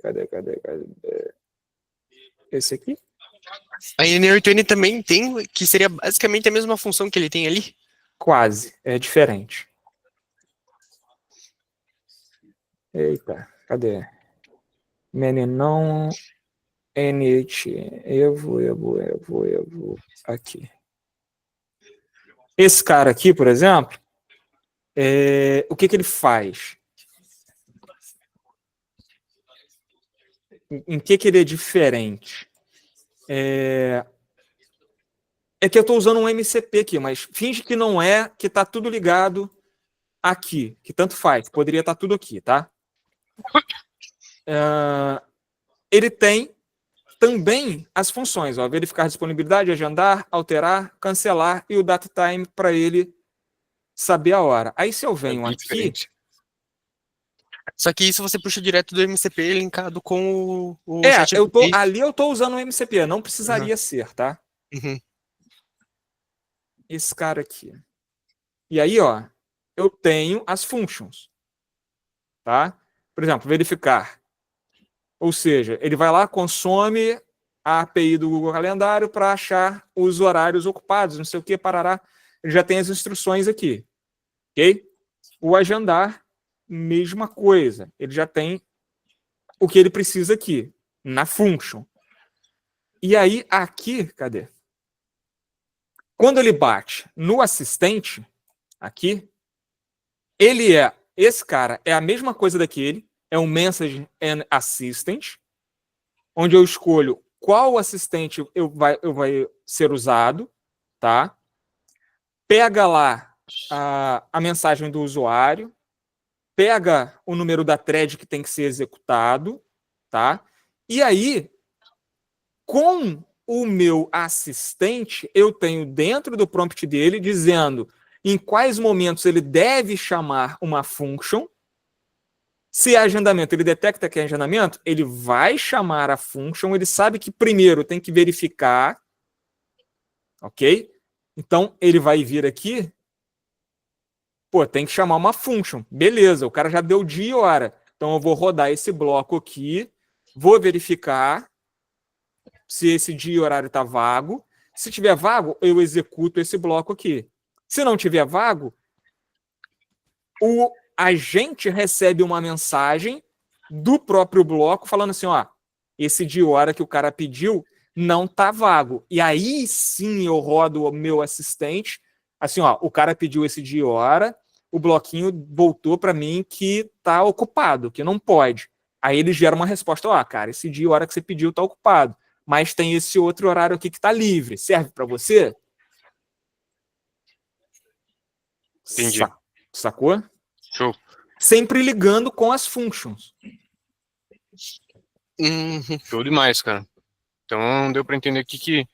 Speaker 3: Esse aqui?
Speaker 2: A N8N também tem, que seria basicamente a mesma função que ele tem ali?
Speaker 3: Quase, é diferente. Eita, cadê? Meninão NH Evo aqui. Esse cara aqui, por exemplo, o que ele faz? Em que ele é diferente? É que eu estou usando um MCP aqui, mas finge que não é, que está tudo ligado aqui, que tanto faz, poderia estar tudo aqui, tá? Ele tem também as funções, ó, verificar disponibilidade, agendar, alterar, cancelar e o data time para ele saber a hora. Aí se eu venho aqui...
Speaker 2: Diferente. Só que isso você puxa direto do MCP linkado com o
Speaker 3: ali eu tô usando o MCP, não precisaria ser, tá?
Speaker 2: Uhum.
Speaker 3: Esse cara aqui. E aí, ó, eu tenho as functions, tá? Por exemplo, verificar. Ou seja, ele vai lá, consome a API do Google Calendário para achar os horários ocupados, não sei o que, parará. Ele já tem as instruções aqui, ok? O agendar, mesma coisa. Ele já tem o que ele precisa aqui, na function. E aí, aqui, cadê? Quando ele bate no assistente, aqui, esse cara é a mesma coisa daquele, é um Message and Assistant, onde eu escolho qual assistente vai ser usado, tá? Pega lá a mensagem do usuário, pega o número da thread que tem que ser executado, tá? E aí, com o meu assistente, eu tenho dentro do prompt dele dizendo em quais momentos ele deve chamar uma function. Se é agendamento, ele detecta que é agendamento, ele vai chamar a function, ele sabe que primeiro tem que verificar, ok? Então, ele vai vir aqui, pô, tem que chamar uma function. Beleza, o cara já deu dia e hora. Então, eu vou rodar esse bloco aqui, vou verificar se esse dia e horário está vago. Se tiver vago, eu executo esse bloco aqui. Se não tiver vago, o agente recebe uma mensagem do próprio bloco falando assim, ó, esse dia e hora que o cara pediu não tá vago. E aí sim eu rodo o meu assistente, assim, ó, o cara pediu esse dia e hora, o bloquinho voltou para mim que tá ocupado, que não pode. Aí ele gera uma resposta, ó, cara, esse dia e hora que você pediu tá ocupado, mas tem esse outro horário aqui que tá livre. Serve para você?
Speaker 6: Entendi.
Speaker 3: Sacou?
Speaker 6: Show.
Speaker 3: Sempre ligando com as functions.
Speaker 6: Show demais, cara. Então deu para entender aqui que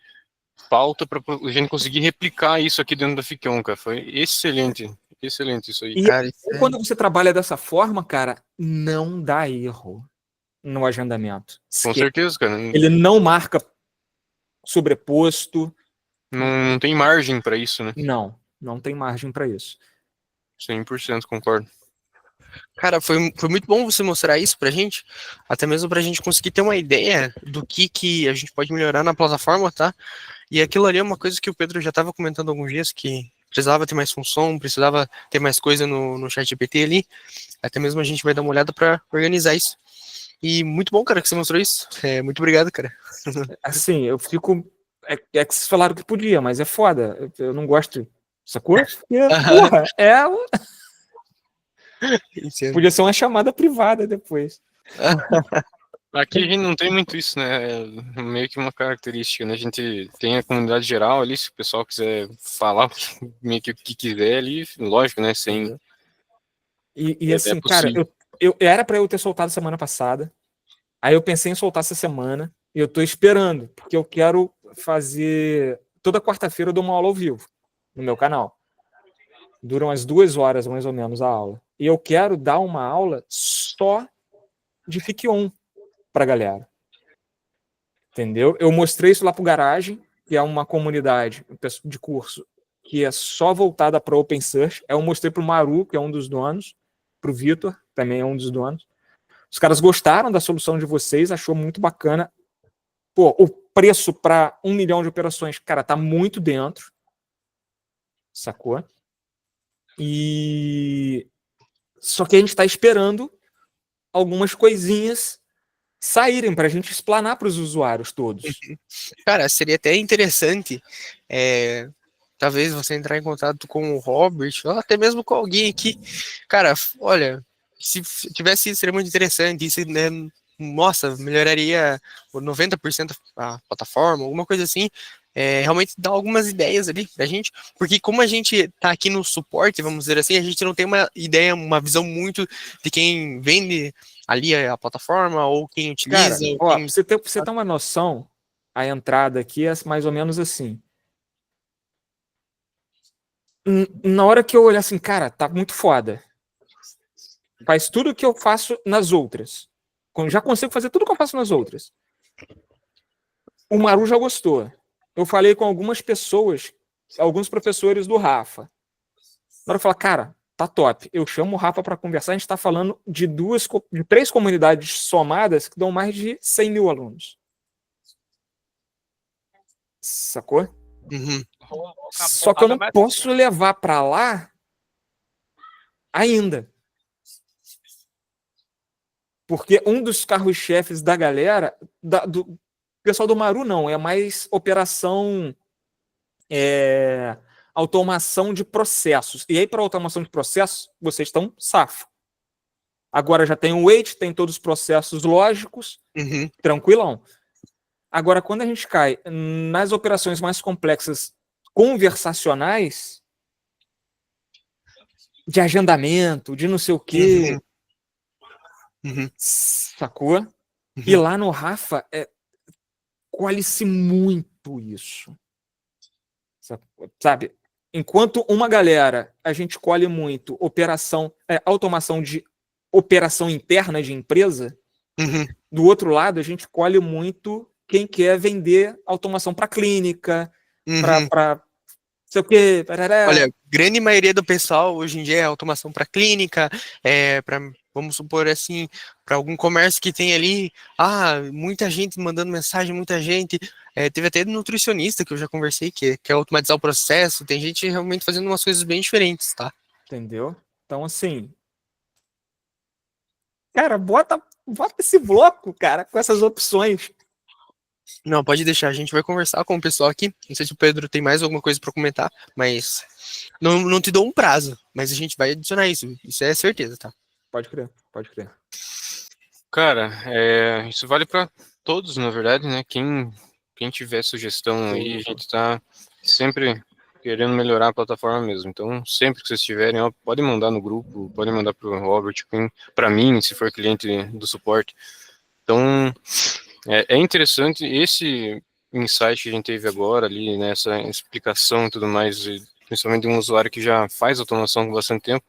Speaker 6: falta para a gente conseguir replicar isso aqui dentro da Ficão, cara. Foi excelente. Excelente isso aí.
Speaker 3: E
Speaker 2: Cara,
Speaker 3: quando você trabalha dessa forma, cara, não dá erro no agendamento.
Speaker 6: Com certeza, cara.
Speaker 3: Ele não marca sobreposto.
Speaker 6: Não tem margem para isso, né?
Speaker 3: Não tem margem para isso.
Speaker 6: 100% concordo.
Speaker 2: Cara, foi muito bom você mostrar isso pra gente, até mesmo pra gente conseguir ter uma ideia do que a gente pode melhorar na plataforma, tá? E aquilo ali é uma coisa que o Pedro já estava comentando há alguns dias, que precisava ter mais função, precisava ter mais coisa no ChatGPT ali, até mesmo a gente vai dar uma olhada pra organizar isso. E muito bom, cara, que você mostrou isso. Muito obrigado, cara.
Speaker 3: Assim, eu fico... É que vocês falaram que podia, mas é foda. Eu não gosto... Sacou? Porque, porra, podia ser uma chamada privada depois.
Speaker 6: Aqui a gente não tem muito isso, né? É meio que uma característica, né? A gente tem a comunidade geral ali, se o pessoal quiser falar meio que o que quiser ali, lógico, né? Sem...
Speaker 3: E assim, cara, eu era pra eu ter soltado semana passada, aí eu pensei em soltar essa semana, e eu tô esperando, porque eu quero fazer... Toda quarta-feira eu dou uma aula ao vivo no meu canal. Duram umas 2 horas, mais ou menos, a aula. E eu quero dar uma aula só de Fic-On pra galera. Entendeu? Eu mostrei isso lá pro Garagem, que é uma comunidade de curso que é só voltada para Open Source. Eu mostrei pro Maru, que é um dos donos, pro Vitor, também é um dos donos. Os caras gostaram da solução de vocês, achou muito bacana. Pô, o preço para 1 milhão de operações, cara, tá muito dentro. Sacou? E só que a gente está esperando algumas coisinhas saírem para a gente explanar para os usuários todos.
Speaker 2: Cara, seria até interessante talvez você entrar em contato com o Robert, ou até mesmo com alguém aqui. Cara, olha, se tivesse sido extremamente interessante, isso, né, nossa, melhoraria 90% a plataforma, alguma coisa assim. Realmente dá algumas ideias ali pra gente, porque como a gente tá aqui no suporte, vamos dizer assim, a gente não tem uma ideia, uma visão muito de quem vende ali a plataforma, ou quem
Speaker 3: Cara,
Speaker 2: utiliza, ou
Speaker 3: ó,
Speaker 2: quem...
Speaker 3: pra você ter uma noção, a entrada aqui é mais ou menos assim. Na hora que eu olhar assim, cara, tá muito foda. Faz tudo que eu faço nas outras. Já consigo fazer tudo que eu faço nas outras. O Maru já gostou. Eu falei com algumas pessoas, alguns professores do Rafa. Na hora que eu falar, cara, tá top. Eu chamo o Rafa para conversar. A gente tá falando de de 3 comunidades somadas que dão mais de 100 mil alunos. Sacou?
Speaker 2: Uhum.
Speaker 3: Só que eu não posso levar para lá ainda. Porque um dos carros-chefes da galera, do pessoal do Maru não, é mais operação, automação de processos. E aí, para automação de processos, vocês estão safo. Agora já tem o weight, tem todos os processos lógicos, tranquilão. Agora, quando a gente cai nas operações mais complexas, conversacionais, de agendamento, de não sei o quê, sacou? E lá no Rafa, colhe-se muito isso. Sabe? Enquanto uma galera, a gente colhe muito automação de operação interna de empresa, do outro lado, a gente colhe muito quem quer vender automação para clínica, para sei o quê.
Speaker 2: Olha, grande maioria do pessoal hoje em dia é automação para clínica, vamos supor assim, para algum comércio que tem ali, muita gente mandando mensagem, muita gente. Teve até nutricionista que eu já conversei, que quer automatizar o processo, tem gente realmente fazendo umas coisas bem diferentes, tá?
Speaker 3: Entendeu? Então, assim, cara, bota esse bloco, cara, com essas opções.
Speaker 2: Não, pode deixar, a gente vai conversar com o pessoal aqui. Não sei se o Pedro tem mais alguma coisa para comentar, mas não te dou um prazo, mas a gente vai adicionar isso é certeza, tá?
Speaker 3: Pode crer, pode crer.
Speaker 6: Cara, isso vale para todos, na verdade, né? Quem tiver sugestão aí, a gente tá sempre querendo melhorar a plataforma mesmo. Então, sempre que vocês tiverem, ó, podem mandar no grupo, podem mandar pro Robert, para mim, se for cliente do suporte. Então, é interessante esse insight que a gente teve agora ali, nessa explicação e tudo mais, principalmente de um usuário que já faz automação com bastante tempo,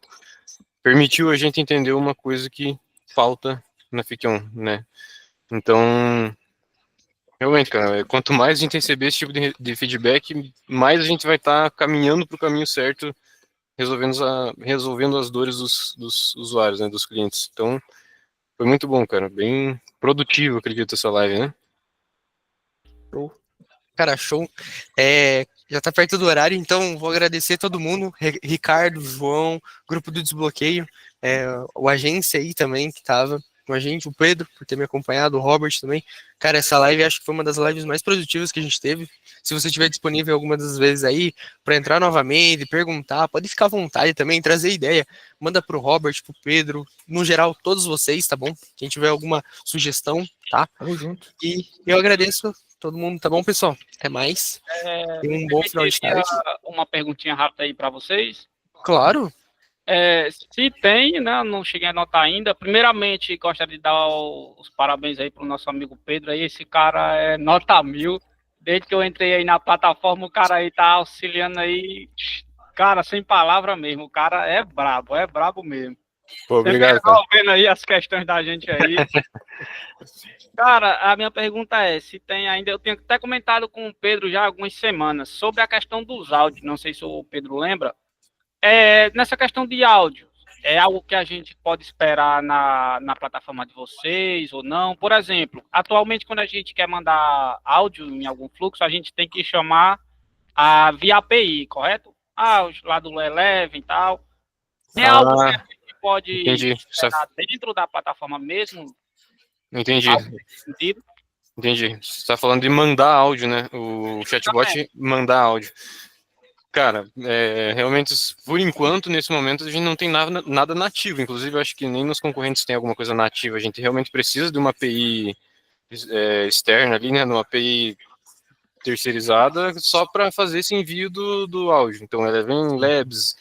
Speaker 6: permitiu a gente entender uma coisa que falta na FIC1, né? Então, realmente, cara, quanto mais a gente receber esse tipo de feedback, mais a gente vai estar caminhando para o caminho certo, resolvendo as dores dos usuários, né, dos clientes. Então, foi muito bom, cara, bem produtivo, acredito, essa live, né?
Speaker 2: Cara, show. Já tá perto do horário, então vou agradecer a todo mundo, Ricardo, João, grupo do Desbloqueio, o agência aí também que tava com a gente, o Pedro, por ter me acompanhado, o Robert também. Cara, essa live acho que foi uma das lives mais produtivas que a gente teve. Se você estiver disponível alguma das vezes aí, para entrar novamente, perguntar, pode ficar à vontade também, trazer ideia. Manda pro Robert, pro Pedro, no geral, todos vocês, tá bom? Quem tiver alguma sugestão, tá?
Speaker 3: Tamo junto.
Speaker 2: E eu agradeço todo mundo, tá bom, pessoal? Até mais. Um bom final de tarde.
Speaker 7: Uma perguntinha rápida aí para vocês.
Speaker 2: Claro.
Speaker 7: Se tem, né? Não cheguei a anotar ainda. Primeiramente, gostaria de dar os parabéns aí para o nosso amigo Pedro. Aí, esse cara é nota 1000. Desde que eu entrei aí na plataforma, o cara aí tá auxiliando aí. Cara, sem palavra mesmo. O cara é brabo mesmo.
Speaker 6: Pô, obrigado, cara.
Speaker 7: Resolvendo aí as questões da gente aí. Cara, a minha pergunta é, se tem ainda, eu tenho até comentado com o Pedro já há algumas semanas, sobre a questão dos áudios, não sei se o Pedro lembra, nessa questão de áudio, é algo que a gente pode esperar na plataforma de vocês ou não? Por exemplo, atualmente quando a gente quer mandar áudio em algum fluxo, a gente tem que chamar via API, correto? Lá do Eleven e tal. É algo que a gente pode esperar dentro da plataforma mesmo?
Speaker 6: Entendi. Entendi. Você está falando de mandar áudio, né? O chatbot mandar áudio. Cara, realmente, por enquanto, nesse momento, a gente não tem nada nativo. Inclusive, eu acho que nem nos concorrentes tem alguma coisa nativa. A gente realmente precisa de uma API externa ali, né? Uma API terceirizada só para fazer esse envio do áudio. Então, ela vem em Labs,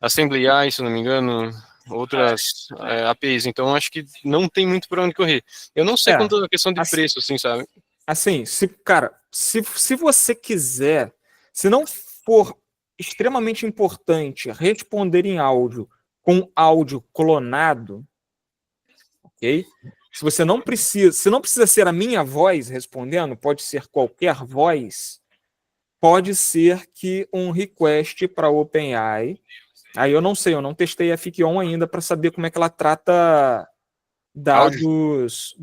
Speaker 6: Assembly AI, se não me engano, outras APIs. Então, acho que não tem muito para onde correr. Eu não sei quanto a questão de preço, assim, sabe?
Speaker 3: Assim, se você quiser, se não for extremamente importante responder em áudio com áudio clonado, ok? Se não precisa ser a minha voz respondendo, pode ser qualquer voz, pode ser que um request para OpenAI, aí eu não sei, eu não testei a Fikion ainda para saber como é que ela trata dados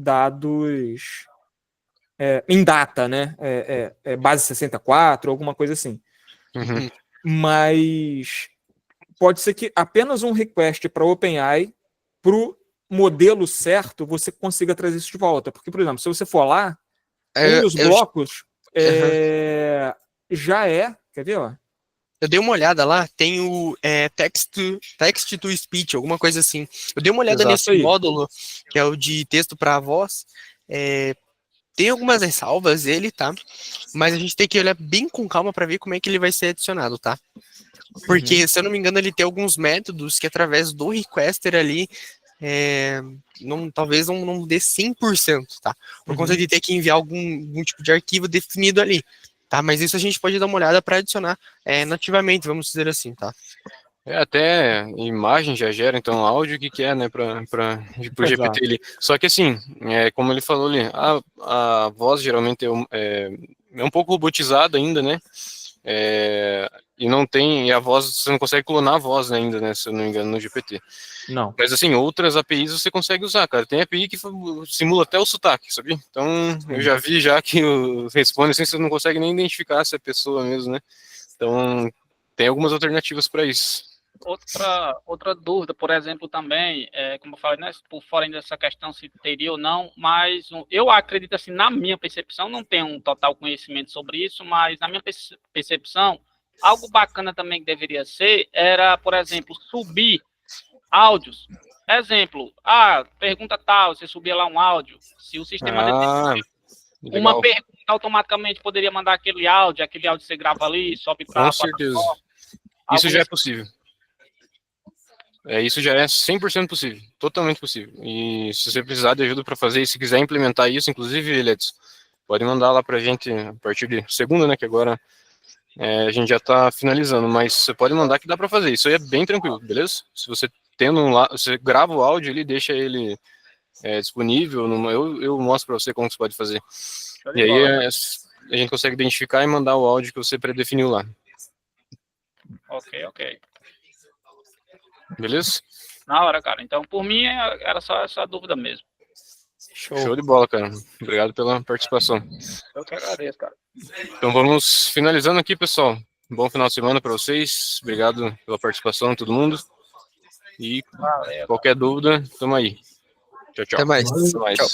Speaker 3: em data, né? Base 64, alguma coisa assim.
Speaker 6: Uhum.
Speaker 3: Mas pode ser que apenas um request para OpenAI, para o modelo certo, você consiga trazer isso de volta. Porque, por exemplo, se você for lá, um dos blocos já é. Quer ver? Ó?
Speaker 2: Eu dei uma olhada lá, tem o text to speech, alguma coisa assim. Eu dei uma olhada nesse módulo, que é o de texto para voz. Tem algumas ressalvas ele, tá? Mas a gente tem que olhar bem com calma para ver como é que ele vai ser adicionado, tá? Porque, se eu não me engano, ele tem alguns métodos que através do requester ali, talvez não dê 100%, tá? Por conta de ter que enviar algum tipo de arquivo definido ali, tá? Mas isso a gente pode dar uma olhada para adicionar nativamente, vamos dizer assim, tá?
Speaker 6: Até imagem já gera, então áudio, o que é, né, pro GPT ali. Só que assim, como ele falou ali, a voz geralmente é um pouco robotizada ainda, né, e não tem, e a voz, você não consegue clonar a voz ainda, né, se eu não me engano, no GPT.
Speaker 3: Não.
Speaker 6: Mas assim, outras APIs você consegue usar, cara. Tem API que simula até o sotaque, sabia? Então, eu já vi que responde assim, você não consegue nem identificar se é pessoa mesmo, né. Então, tem algumas alternativas para isso.
Speaker 7: Outra dúvida, por exemplo, também, como eu falei, né, por fora dessa questão se teria ou não, mas eu acredito assim, na minha percepção, não tenho um total conhecimento sobre isso, mas na minha percepção, algo bacana também que deveria ser, era, por exemplo, subir áudios. Exemplo, pergunta tal, você subia lá um áudio, se o sistema uma pergunta, automaticamente poderia mandar aquele áudio você grava ali, sobe para
Speaker 6: com certeza. Isso já é possível. Isso já é 100% possível, totalmente possível. E se você precisar de ajuda para fazer, e se quiser implementar isso, inclusive, Ledson, pode mandar lá para a gente a partir de segunda, né, que agora a gente já está finalizando, mas você pode mandar que dá para fazer. Isso aí é bem tranquilo, beleza? Se você você grava o áudio ali, deixa ele disponível, eu mostro para você como você pode fazer. E aí a gente consegue identificar e mandar o áudio que você predefiniu lá.
Speaker 7: Ok.
Speaker 6: Beleza?
Speaker 7: Na hora, cara. Então, por mim, era só essa dúvida mesmo.
Speaker 6: Show de bola, cara. Obrigado pela participação.
Speaker 7: Eu que agradeço, cara.
Speaker 6: Então vamos finalizando aqui, pessoal. Bom final de semana para vocês. Obrigado pela participação, todo mundo. E qualquer dúvida, tamo aí. Tchau.
Speaker 2: Até mais.
Speaker 6: Até mais.
Speaker 2: Tchau.